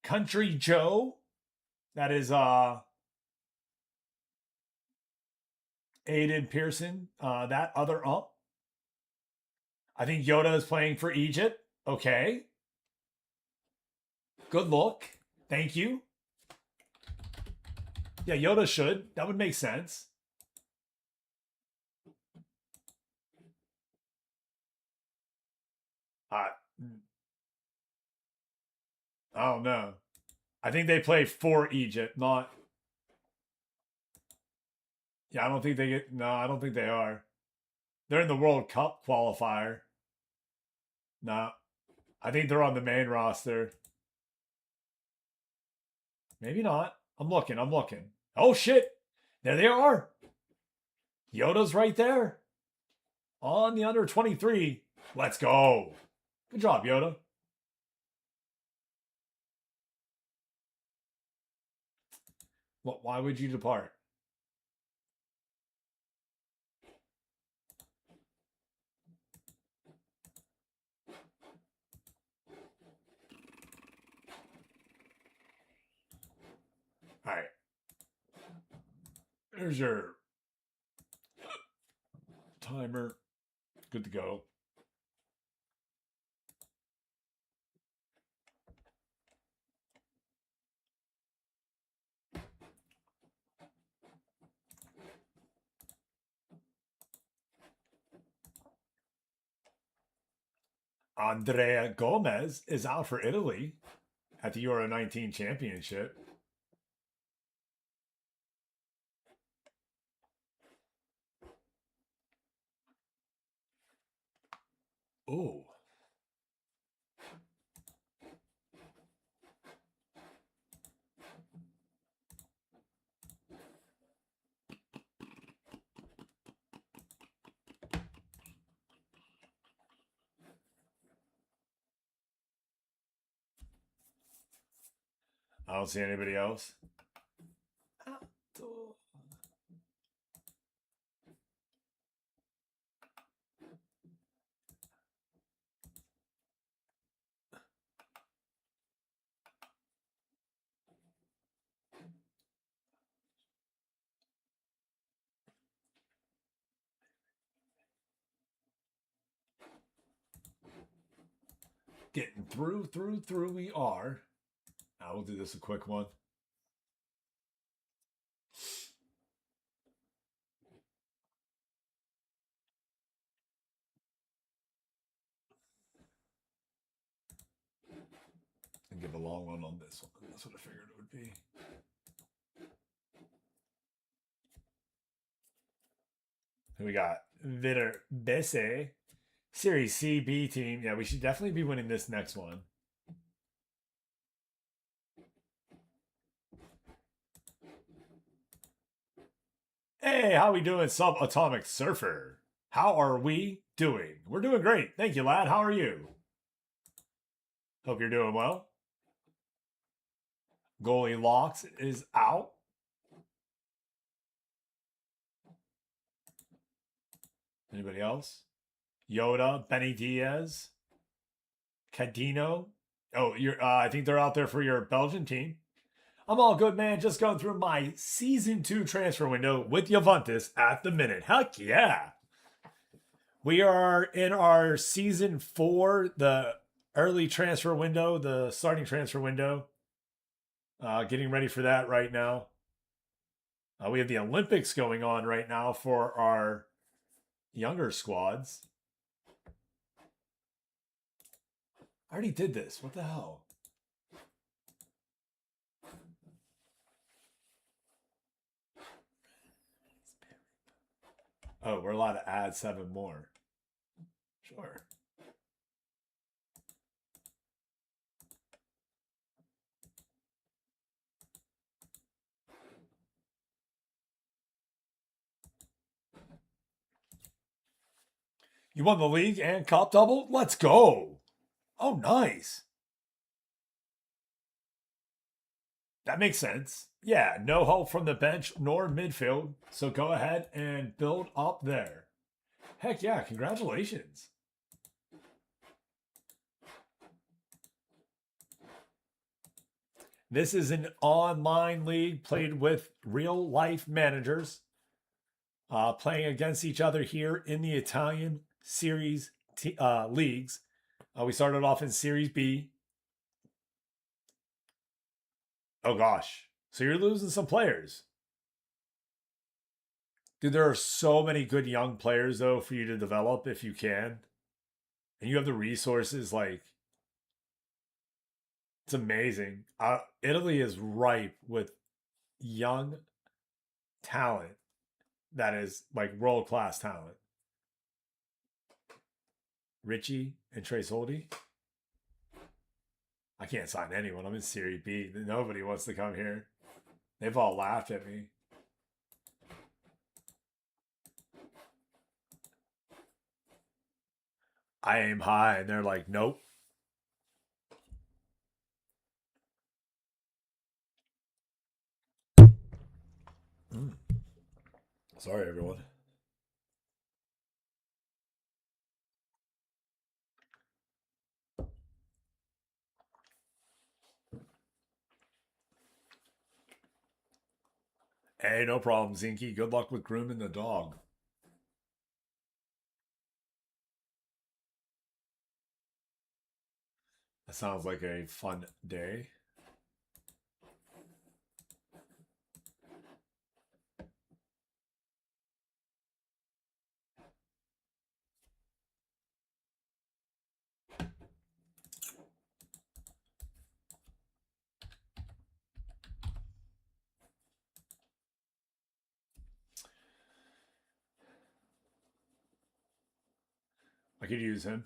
Country Joe. That is Aiden Pearson. That other ump. I think Yoda is playing for Egypt. Okay. Good look. Thank you. Yeah, Yoda should. That would make sense. I don't know. I think they play for Egypt, not. Yeah, I don't think they get. No, I don't think they are. They're in the World Cup qualifier. No, I think they're on the main roster. Maybe not. I'm looking. I'm looking. Oh, shit. There they are. Yoda's right there. On the under 23. Let's go. Good job, Yoda. What? Why would you depart? All right. There's your timer. Good to go. Andrea Gomez is out for Italy at the Euro 19 Championship. Oh. I don't see anybody else. Getting through we are. I will do this a quick one. And give a long one on this one. That's what I figured it would be. We got Vitter Besse, Series C B team. Yeah, we should definitely be winning this next one. Hey, how we doing, Subatomic Surfer? How are we doing? We're doing great. Thank you, lad. How are you? Hope you're doing well. Goalie Locks is out. Anybody else? Yoda, Benny Diaz, Cadino. Oh, you're. I think they're out there for your Belgian team. I'm all good, man. Just going through my season 2 transfer window with Juventus at the minute. Heck yeah! We are in our season 4, the early transfer window, the starting transfer window. Getting ready for that right now. We have the Olympics going on right now for our younger squads. I already did this. What the hell? Oh, we're allowed to add 7 more. Sure. You won the league and cup double? Let's go. Oh, nice. That makes sense. Yeah, no help from the bench nor midfield. So go ahead and build up there. Heck yeah, congratulations. This is an online league played with real life managers playing against each other here in the Italian Series leagues. We started off in Series B. Oh gosh. So you're losing some players. Dude, there are so many good young players though for you to develop if you can. And you have the resources, like it's amazing. Italy is ripe with young talent that is like world class talent. Richie and Trace Holdy. I can't sign anyone. I'm in Serie B. Nobody wants to come here. They've all laughed at me. I aim high, and they're like, nope. Mm. Sorry, everyone. Hey, no problem, Zinky. Good luck with grooming the dog. That sounds like a fun day. I could use him.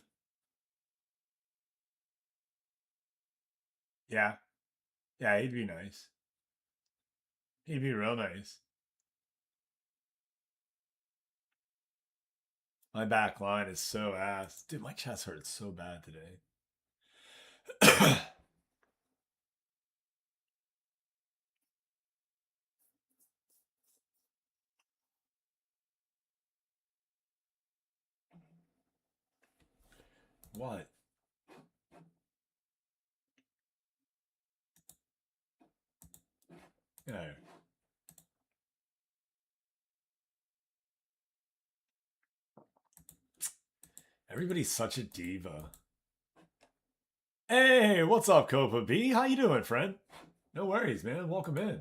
Yeah. Yeah, he'd be nice. He'd be real nice. My back line is so ass. Dude, my chest hurts so bad today. What? Yeah. Everybody's such a diva. Hey, what's up, Copa B? How you doing, friend? No worries, man. Welcome in.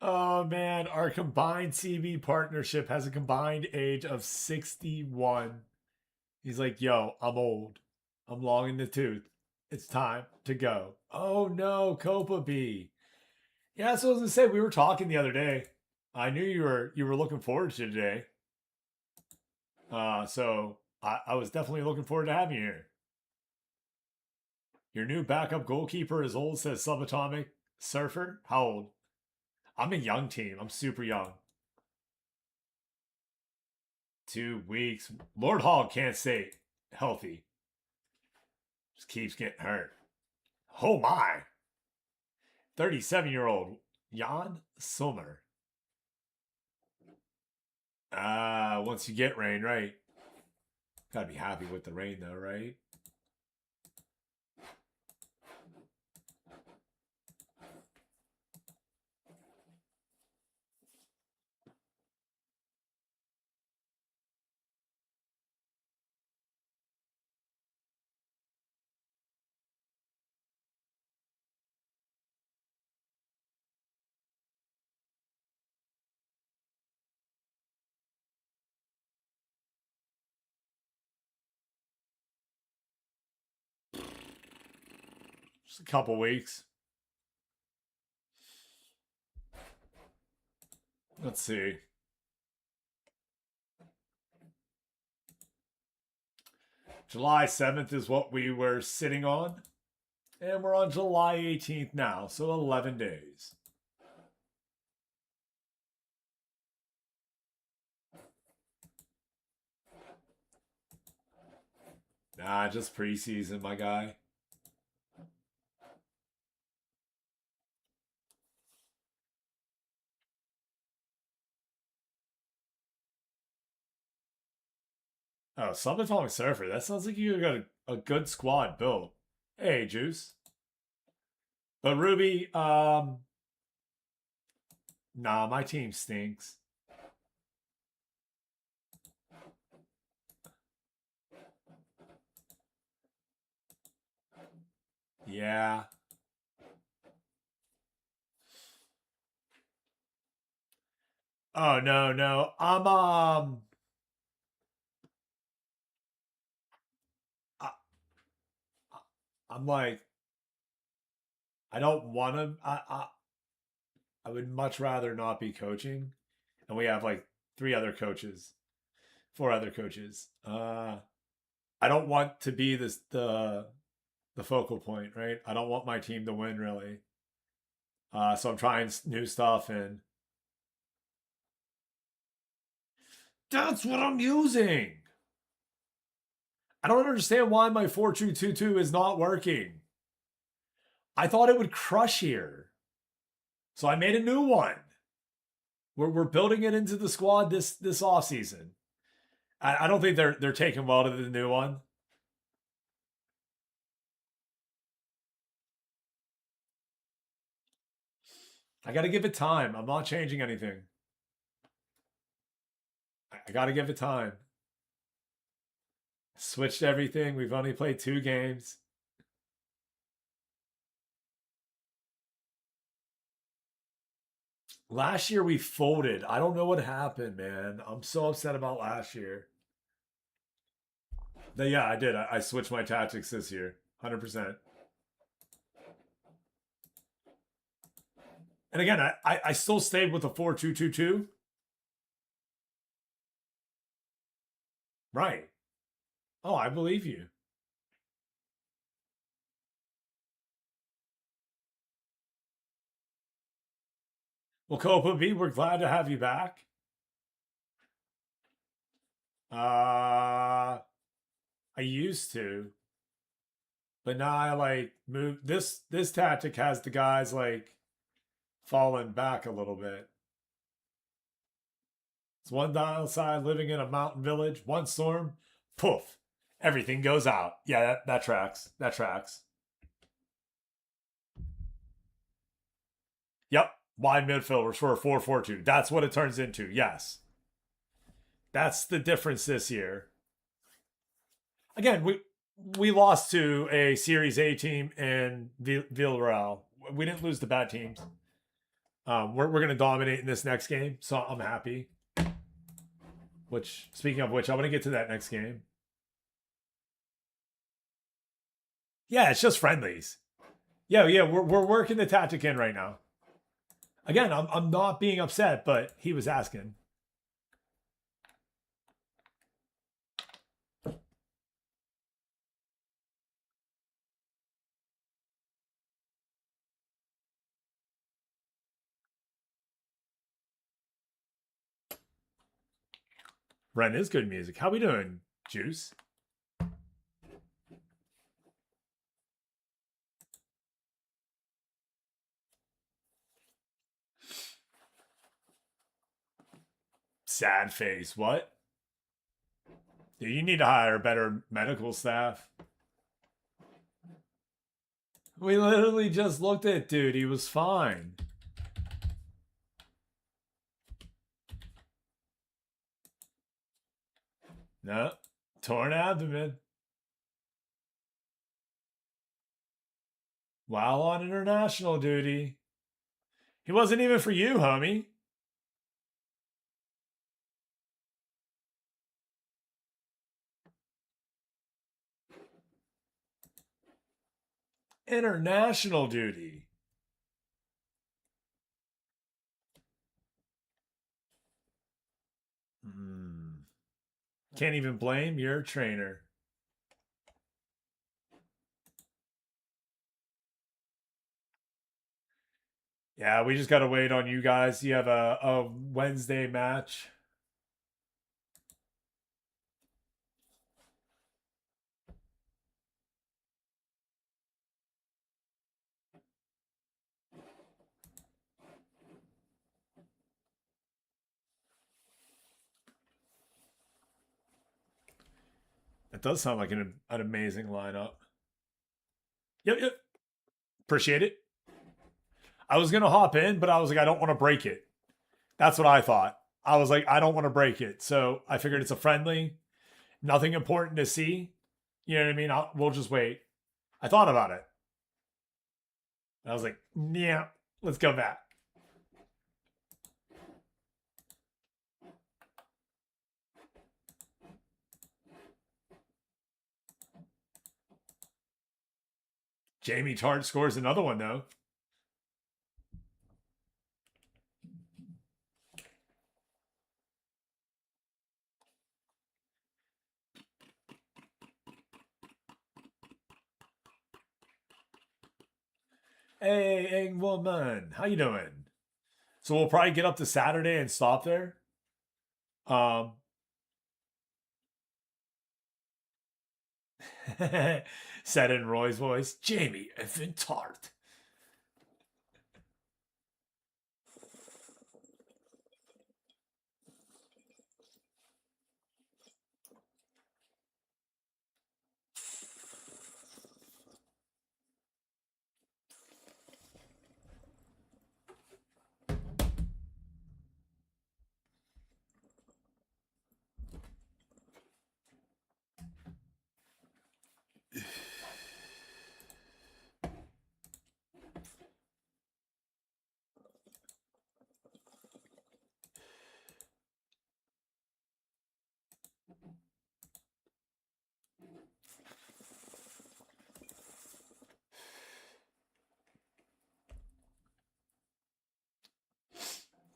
Oh man, our combined CB partnership has a combined age of 61. He's like, yo, I'm old. I'm long in the tooth. It's time to go. Oh no, Copa B. Yeah, that's what I was gonna say. We were talking the other day. I knew you were looking forward to today. So I was definitely looking forward to having you here. Your new backup goalkeeper is old, says Subatomic Surfer. How old? I'm a young team. I'm super young. 2 weeks. Lord Hog can't stay healthy. Just keeps getting hurt. Oh my. 37-year-old Jan Sommer. Once you get rain, right? Gotta be happy with the rain though, right? Just a couple weeks. Let's see. July 7th is what we were sitting on. And we're on July 18th now, so 11 days. Nah, just preseason, my guy. Oh, Subatomic Surfer. That sounds like you got a good squad built. Hey, Juice. But Ruby, nah, my team stinks. Yeah. Oh no, no. I, I'm like I don't want to. I would much rather not be coaching, and we have like 3 other coaches, 4 other coaches. I don't want to be this the the focal point, right? I don't want my team to win really. So I'm trying new stuff, and that's what I'm using. I don't understand why my 4-2-2-2 is not working. I thought it would crush here. So I made a new one. We're building it into the squad this offseason. I don't think they're taking well to the new one. I got to give it time. I'm not changing anything. I got to give it time. Switched everything. We've only played 2 games. Last year we folded. I don't know what happened, man. I'm so upset about last year. Yeah, I did. I switched my tactics this year. 100%. And again, I still stayed with the 4-2-2-2. Right. Oh, I believe you. Well, Copa B, we're glad to have you back. I used to, but now I like move this tactic has the guys like falling back a little bit. It's one downside living in a mountain village, one storm, poof, everything goes out. Yeah, that tracks. That tracks. Yep. Wide midfielders for a 4-4-2. That's what it turns into. Yes. That's the difference this year. Again, we lost to a Series A team in Villarreal. We didn't lose to bad teams. We're going to dominate in this next game, so I'm happy. Which, speaking of which, I want to get to that next game. Yeah, it's just friendlies. Yeah, we're working the tactic in right now. Again, I'm not being upset, but he was asking. Ren is good music. How we doing, Juice? Sad face. What? Dude, you need to hire better medical staff. We literally just looked at dude. He was fine. No. Torn abdomen. While on international duty. He wasn't even for you, homie. International duty. Can't even blame your trainer. Yeah, we just got to wait on you guys. You have a Wednesday match. It does sound like an amazing lineup. Yep. Appreciate it. I was going to hop in, but I was like, I don't want to break it. That's what I thought. I was like, I don't want to break it. So I figured it's a friendly, nothing important to see. You know what I mean? We'll just wait. I thought about it. I was like, yeah, let's go back. Jamie Tart scores another one, though. Hey, Eng Woman, how you doing? So we'll probably get up to Saturday and stop there. Um, said in Roy's voice, Jamie effing tart.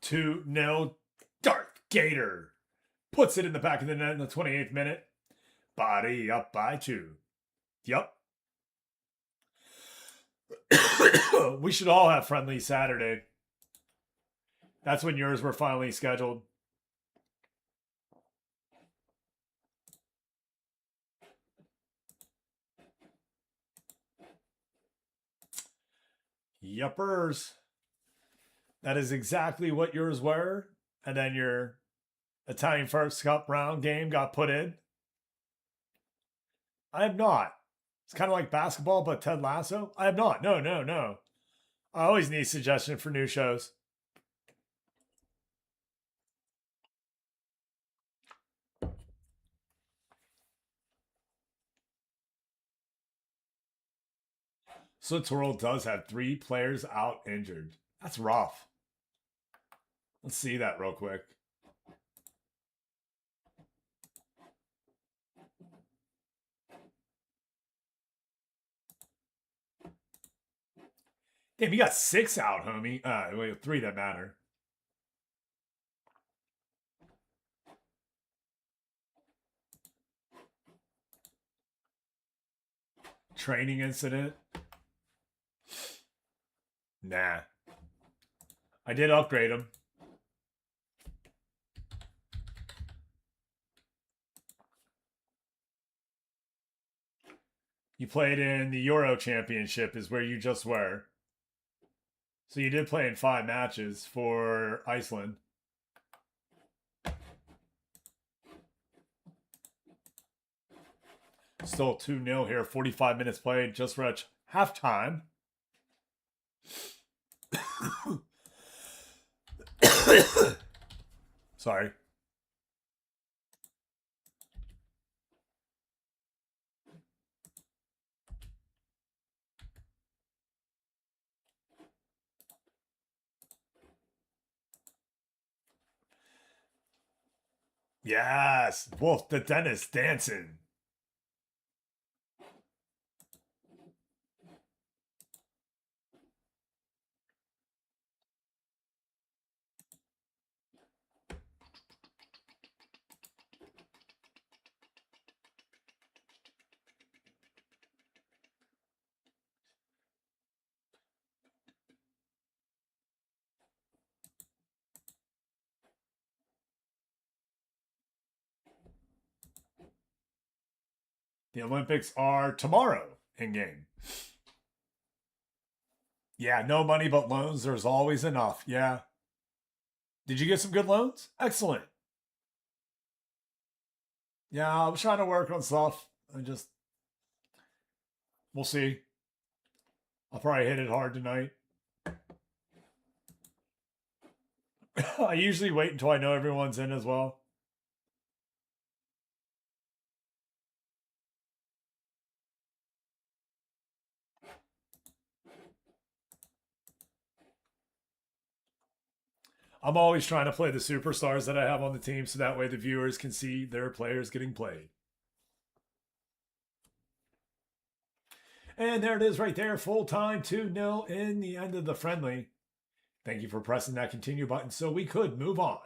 Two nil. Darth Gator puts it in the back of the net in the 28th minute. Body up by two. Yup. We should all have friendly Saturday. That's when yours were finally scheduled. Yuppers. That is exactly what yours were. And then your Italian First Cup round game got put in. I have not. It's kind of like basketball, but Ted Lasso. I have not. No. I always need suggestion for new shows. Switzerland does have 3 players out injured. That's rough. Let's see that real quick. Damn, you got 6 out, homie. Wait, 3 that matter. Training incident. Nah. I did upgrade him. You played in the Euro Championship is where you just were. So you did play in 5 matches for Iceland. Still 2-0 here. 45 minutes played. Just reached halftime. Sorry. Yes, Wolf the dentist dancing. The Olympics are tomorrow in game. Yeah, no money but loans. There's always enough. Yeah. Did you get some good loans? Excellent. Yeah, I was trying to work on stuff. We'll see. I'll probably hit it hard tonight. I usually wait until I know everyone's in as well. I'm always trying to play the superstars that I have on the team so that way the viewers can see their players getting played. And there it is right there. Full time 2-0 in the end of the friendly. Thank you for pressing that continue button so we could move on.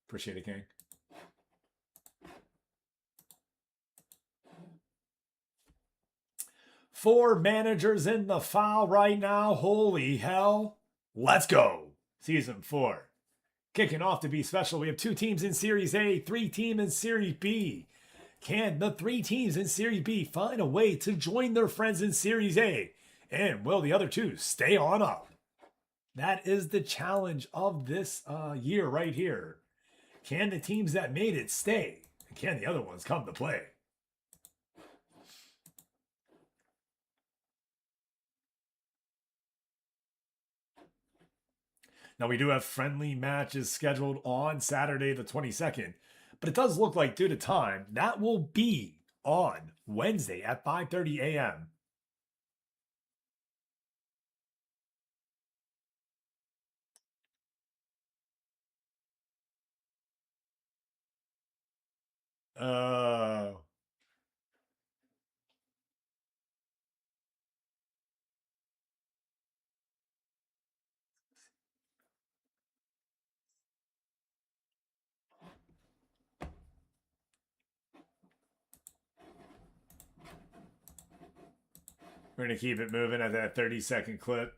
Appreciate it, King. 4 managers in the file right now. Holy hell. Let's go. Season 4. Kicking off to be special. We have 2 teams in Series A, 3 teams in Series B. Can the 3 teams in Series B find a way to join their friends in Series A? And will the other 2 stay on up? That is the challenge of this year right here. Can the teams that made it stay? And can the other ones come to play? Now, we do have friendly matches scheduled on Saturday the 22nd, but it does look like, due to time, that will be on Wednesday at 5:30 a.m. Uh, we're going to keep it moving at that 30-second clip.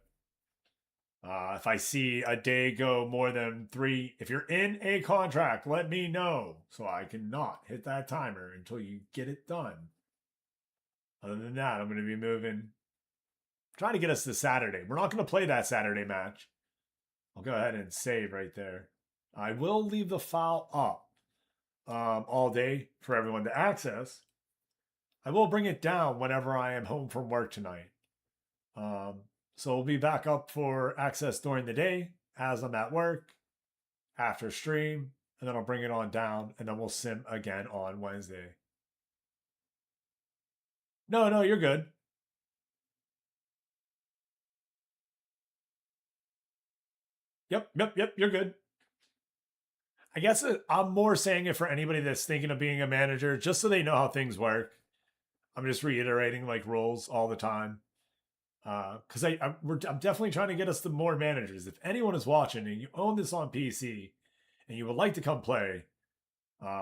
If I see a day go more than 3, if you're in a contract, let me know so I cannot hit that timer until you get it done. Other than that, I'm going to be moving. Trying to get us to Saturday. We're not going to play that Saturday match. I'll go ahead and save right there. I will leave the file up all day for everyone to access. I will bring it down whenever I am home from work tonight. So we'll be back up for access during the day as I'm at work, after stream, and then I'll bring it on down, and then we'll sim again on Wednesday. No, you're good. Yep, you're good. I guess I'm more saying it for anybody that's thinking of being a manager, just so they know how things work. I'm just reiterating like rules all the time. Because I'm definitely trying to get us to more managers. If anyone is watching and you own this on PC and you would like to come play,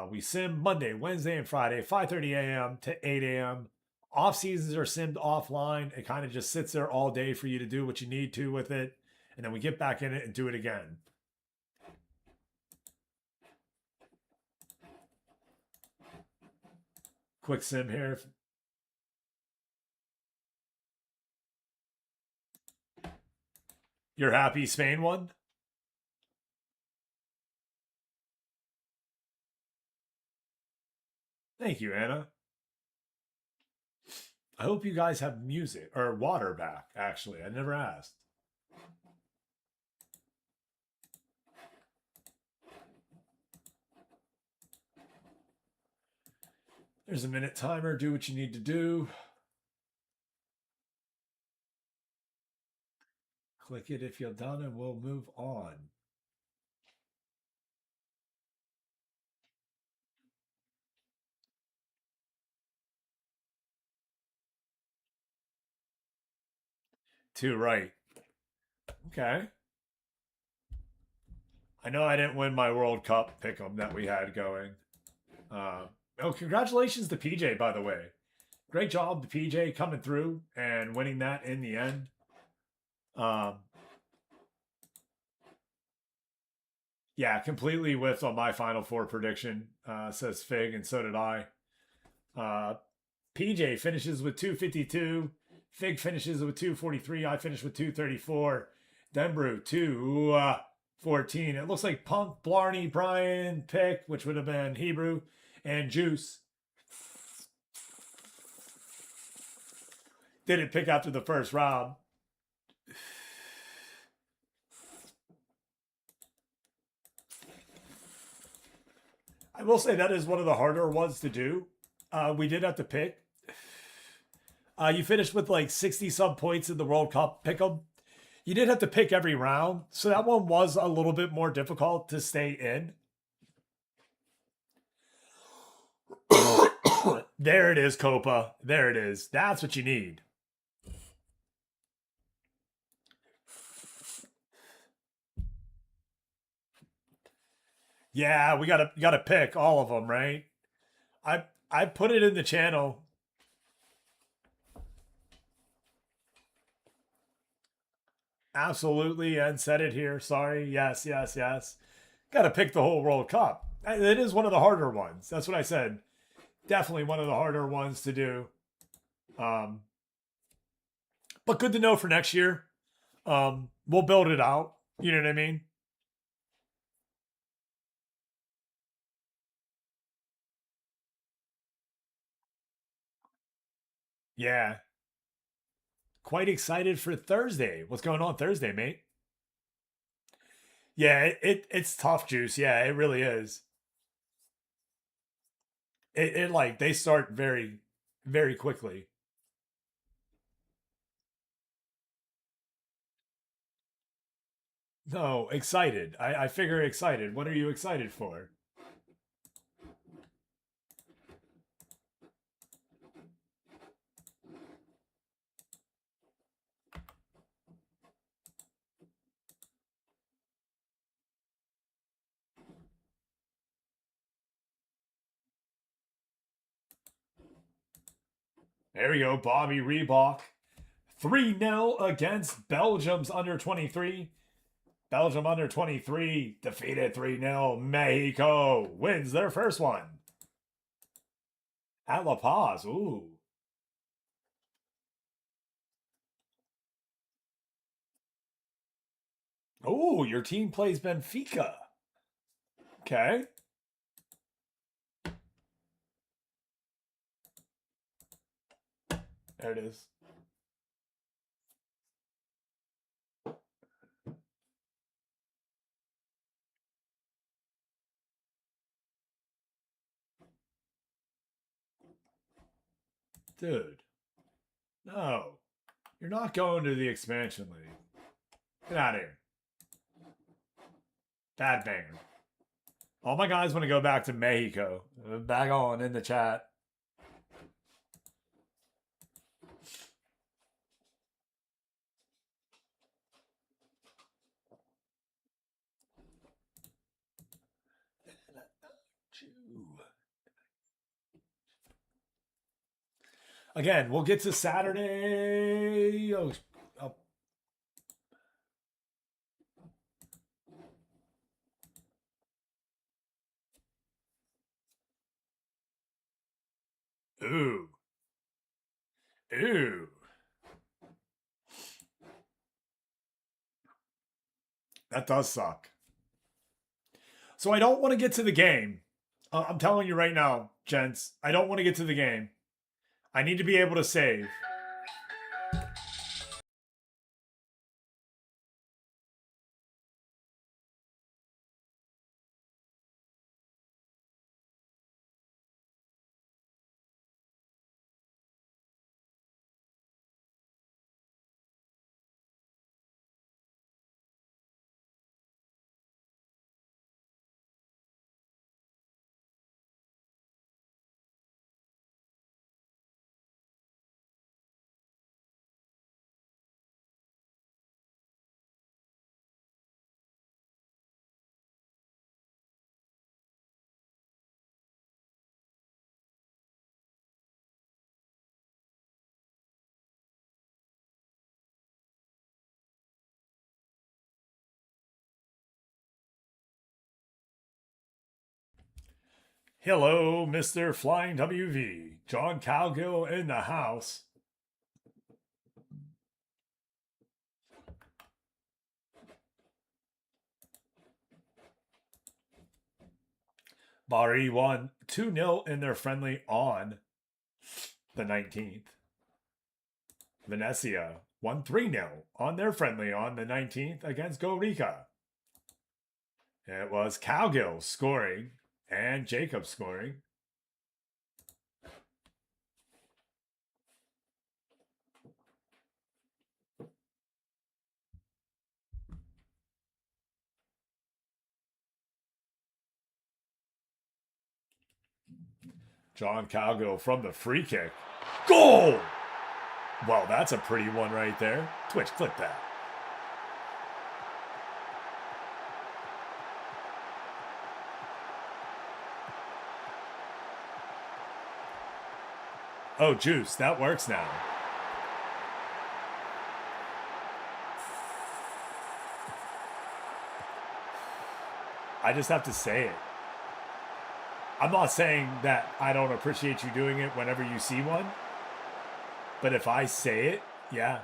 we sim Monday, Wednesday, and Friday, 5:30 a.m. to 8 a.m. Off seasons are simmed offline. It kind of just sits there all day for you to do what you need to with it, and then we get back in it and do it again. Quick sim here. You're happy Spain won? Thank you, Anna. I hope you guys have music or water back, actually. I never asked. There's a minute timer. Do what you need to do. Click it if you're done and we'll move on. Two right. Okay. I know I didn't win my World Cup pick'em that we had going. Congratulations to PJ, by the way. Great job to PJ coming through and winning that in the end. Yeah, completely with on my Final Four prediction, says Fig, and so did I. PJ finishes with 252. Fig finishes with 243. I finished with 234. Denbrew, 214. It looks like Punk, Blarney, Brian, Pick, which would have been Hebrew, and Juice didn't pick after the first round. I will say that is one of the harder ones to do. We did have to pick. You finished with like 60 some points in the World Cup pick'em. You did have to pick every round, so that one was a little bit more difficult to stay in. There it is, Copa. There it is. That's what you need. Yeah, we gotta pick all of them, right? I put it in the channel. Absolutely, and said it here. Sorry. Yes, yes, yes. Got to pick the whole World Cup. It is one of the harder ones. That's what I said. Definitely one of the harder ones to do. Um, but good to know for next year. We'll build it out. You know what I mean? Yeah. Quite excited for Thursday. What's going on Thursday, mate? Yeah, it's tough juice. Yeah, it really is. It like they start very, very quickly. No, excited. I figure excited. What are you excited for? There we go, Bobby Reebok. 3-0 against Belgium's under 23. Belgium under 23 defeated 3-0. Mexico wins their first one. At La Paz. Ooh. Ooh, your team plays Benfica. Okay. There it is. Dude. No. You're not going to the expansion league. Get out of here. Bad banger. All my guys want to go back to Mexico. Back on in the chat. Again, we'll get to Saturday. Oh. Ooh. Ooh. That does suck. So I don't want to get to the game. I'm telling you right now, gents, I don't want to get to the game. I need to be able to save. Hello, Mr. Flying WV. John Cowgill in the house. Bari won 2-0 in their friendly on the 19th. Venezia won 3-0 on their friendly on the 19th against Go Rica. It was Cowgill scoring and Jacob scoring. John Cowgill from the free kick. Goal! Well, that's a pretty one right there. Twitch, click that. Oh, juice, that works now. I just have to say it. I'm not saying that I don't appreciate you doing it whenever you see one, but if I say it, yeah,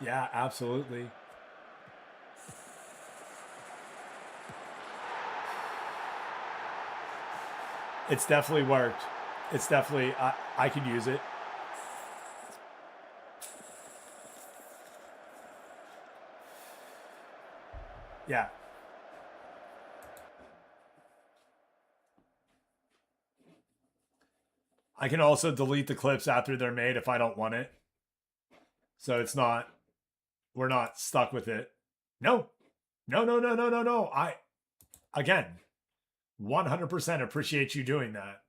yeah, absolutely. It's definitely worked. It's definitely, I could use it. Yeah. I can also delete the clips after they're made if I don't want it. So it's not, we're not stuck with it. No, no, no, no, no, no, no. Again, 100% appreciate you doing that.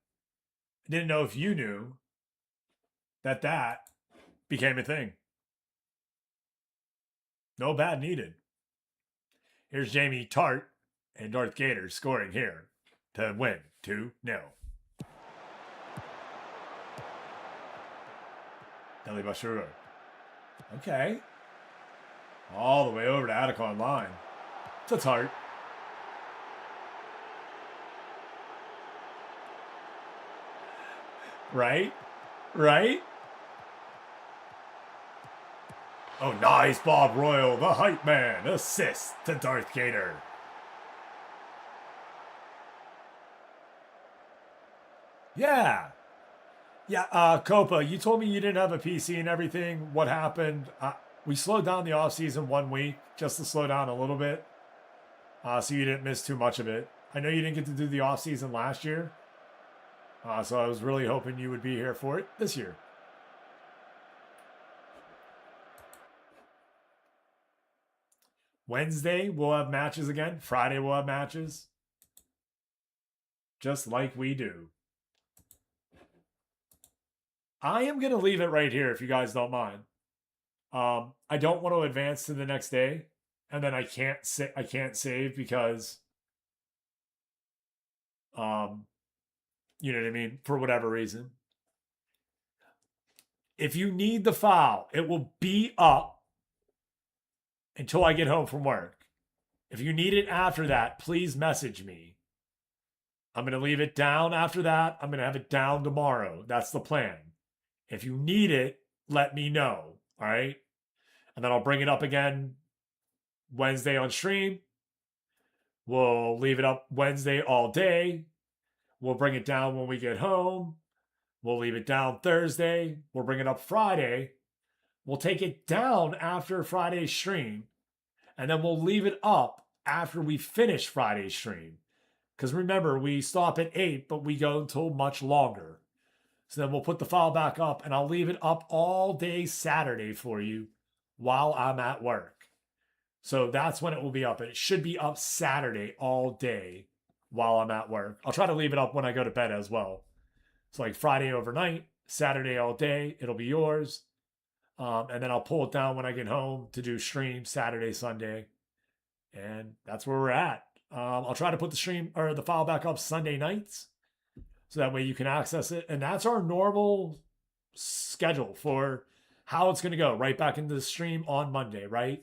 I didn't know if you knew that that became a thing. No bad needed. Here's Jamie Tart and Darth Gator scoring here to win 2-0. Deli Bashura. Okay. All the way over to Attica Online. It's a Tart. Right? Right? Oh, nice, Bob Royal, the hype man. Assist to Darth Gator. Yeah. Yeah, Copa, you told me you didn't have a PC and everything. What happened? We slowed down the off season 1 week just to slow down a little bit, so you didn't miss too much of it. I know you didn't get to do the off season last year, so I was really hoping you would be here for it this year. Wednesday we'll have matches again. Friday we'll have matches, just like we do. I am gonna leave it right here if you guys don't mind. I don't want to advance to the next day, and then I can't save because, you know what I mean, for whatever reason. If you need the file, it will be up until I get home from work. If you need it after that, please message me. I'm going to leave it down after that. I'm going to have it down tomorrow. That's the plan. If you need it, let me know. All right. And then I'll bring it up again Wednesday on stream. We'll leave it up Wednesday all day. We'll bring it down when we get home. We'll leave it down Thursday. We'll bring it up Friday. We'll take it down after Friday's stream. And then we'll leave it up after we finish Friday's stream. Because remember, we stop at 8, but we go until much longer. So then we'll put the file back up, and I'll leave it up all day Saturday for you while I'm at work. So that's when it will be up. It should be up Saturday all day while I'm at work. I'll try to leave it up when I go to bed as well. So like Friday overnight, Saturday all day, it'll be yours. And then I'll pull it down when I get home to do stream Saturday, Sunday. And that's where we're at. I'll try to put the stream or the file back up Sunday nights. So that way you can access it. And that's our normal schedule for how it's going to go. Right back into the stream on Monday, right?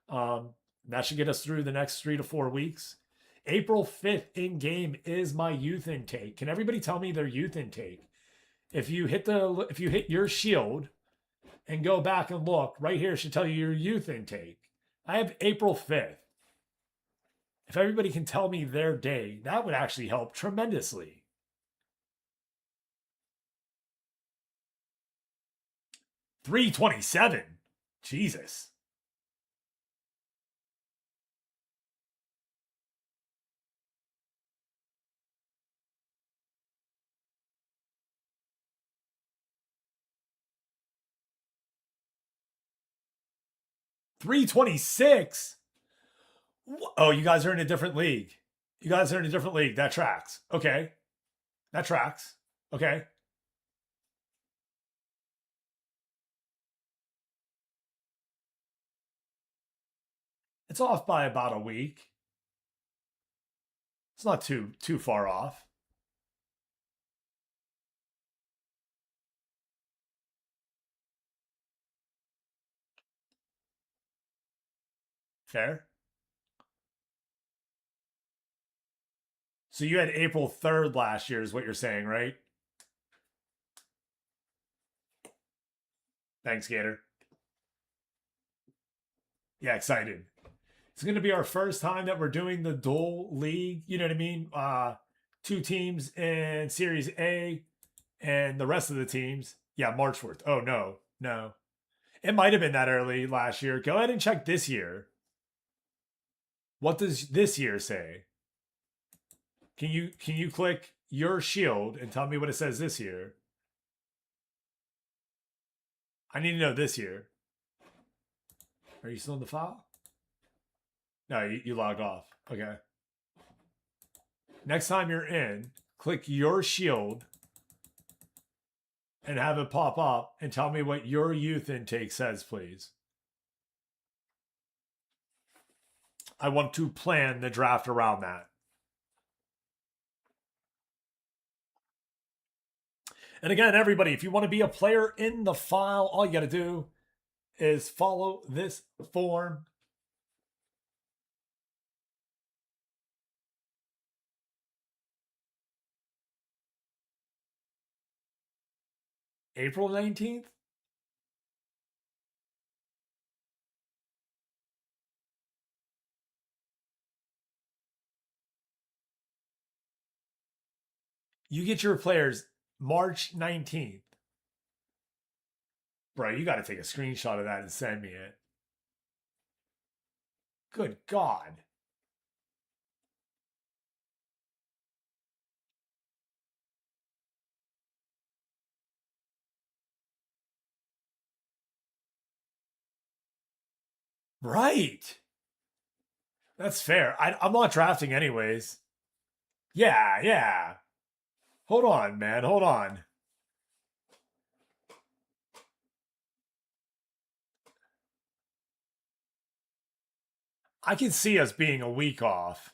That should get us through the next 3 to 4 weeks. April 5th in game is my youth intake. Can everybody tell me their youth intake? If you hit your shield and go back and look, right here should tell you your youth intake. I have April 5th. If everybody can tell me their day, that would actually help tremendously. $327. Jesus. $326. Oh, you guys are in a different league. You guys are in a different league. That tracks. Okay. That tracks. Okay. It's off by about a week. It's not too far off. Fair. So you had April 3rd last year, is what you're saying, right? Thanks, Gator. Yeah, excited. It's going to be our first time that we're doing the dual league. You know what I mean? Two teams in Series A and the rest of the teams. Yeah, March 4th. Oh, no. No. It might have been that early last year. Go ahead and check this year. What does this year say? Can you click your shield and tell me what it says this year? I need to know this year. Are you still in the file? No, you logged off. Okay. Next time you're in, click your shield and have it pop up and tell me what your youth intake says, please. I want to plan the draft around that. And again, everybody, if you want to be a player in the file, all you got to do is follow this form. April 19th? You get your players March 19th. Bro, you got to take a screenshot of that and send me it. Good God. Right. That's fair. I'm not drafting anyways. Yeah. Hold on, man. Hold on. I can see us being a week off.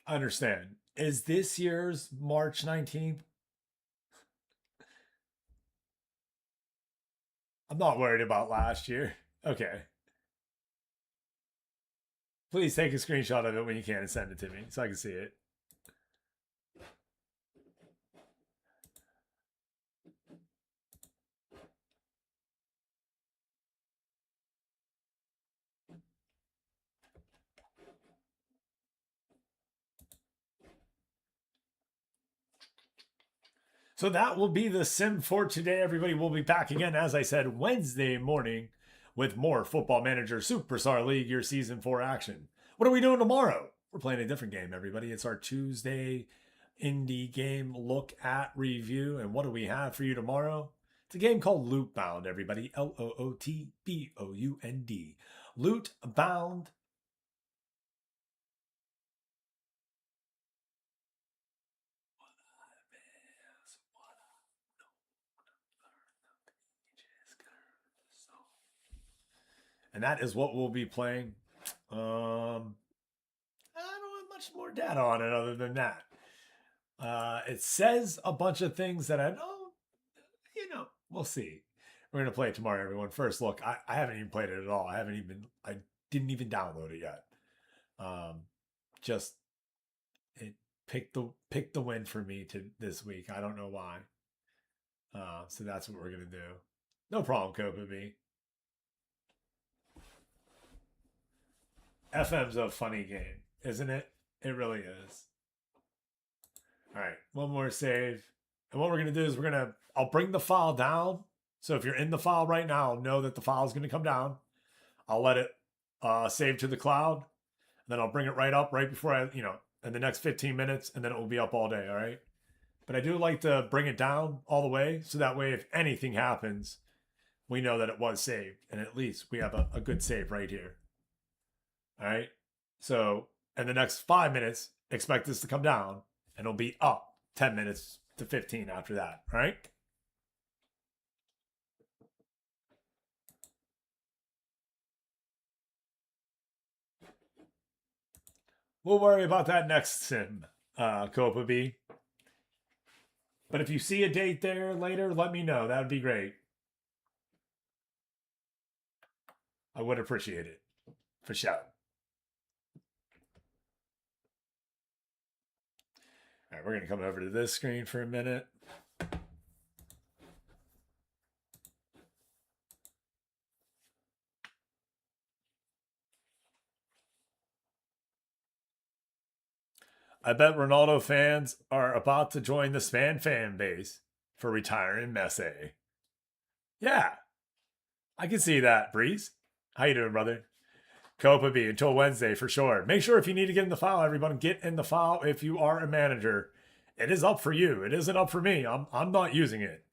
I understand. Is this year's March 19th? I'm not worried about last year. Okay. Please take a screenshot of it when you can and send it to me so I can see it. So that will be the sim for today, everybody. We'll be back again, as I said, Wednesday morning with more Football Manager Superstar League, your Season 4 action. What are we doing tomorrow? We're playing a different game, everybody. It's our Tuesday indie game look at review. And what do we have for you tomorrow? It's a game called Loot Bound, everybody. Lootbound. Loot Bound. And that is what we'll be playing. I don't have much more data on it other than that. It says a bunch of things that I know, we'll see. We're going to play it tomorrow, everyone. First look, I haven't even played it at all. I didn't even download it yet. Just it picked the win for me to this week. I don't know why. So that's what we're going to do. No problem, Copa B. FM's a funny game, isn't it? It really is. All right, one more save. And what we're going to do is I'll bring the file down. So if you're in the file right now, know that the file is going to come down. I'll let it saved to the cloud. Then I'll bring it right up right before in the next 15 minutes, and then it will be up all day, all right? But I do like to bring it down all the way, so that way if anything happens, we know that it was saved, and at least we have a good save right here. All right? So in the next 5 minutes, expect this to come down, and it'll be up 10 minutes to 15 after that, all right? We'll worry about that next sim, Copa B. But if you see a date there later, let me know. That would be great. I would appreciate it. For sure. All right, we're going to come over to this screen for a minute. I bet Ronaldo fans are about to join the Span fan base for retiring Messi. Yeah, I can see that, Breeze. How you doing, brother? Copa B until Wednesday for sure. Make sure if you need to get in the file, everyone, get in the file if you are a manager. It is up for you. It isn't up for me. I'm not using it.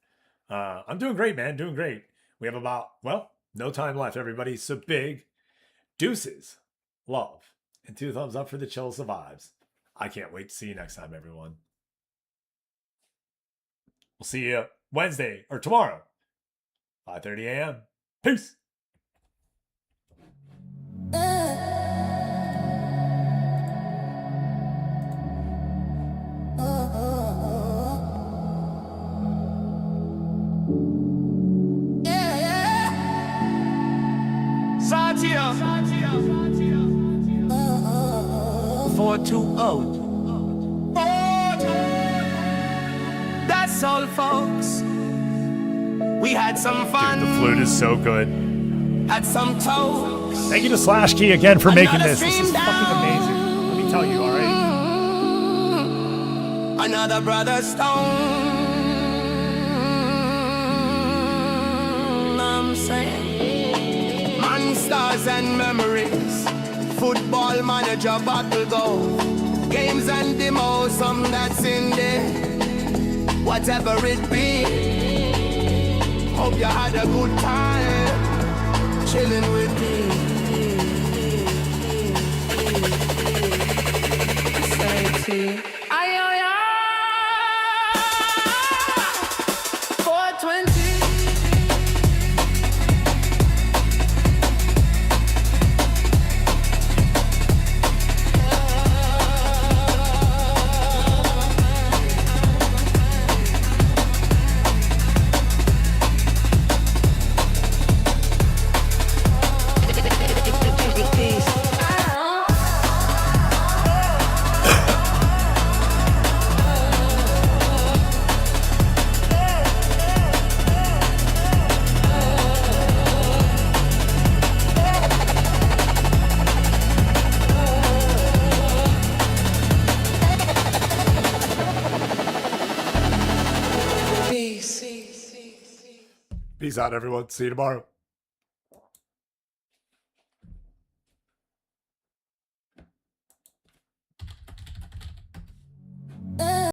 I'm doing great, man. Doing great. We have about, no time left, everybody. So big deuces, love, and 2 thumbs up for the chill survives. I can't wait to see you next time, everyone. We'll see you Wednesday or tomorrow, 5:30 a.m. Peace. Satya 420. That's all, folks. We had some fun. Dude, the flute is so good. Had some toes. Thank you to Slash Key again for making this. This is fucking amazing. Let me tell you, all right? Another brother stone. I'm saying monsters and memories. Football manager battle go. Games and demos, some that's in there. Whatever it be. Hope you had a good time chilling with me. Say, 420. Peace out, everyone. See you tomorrow.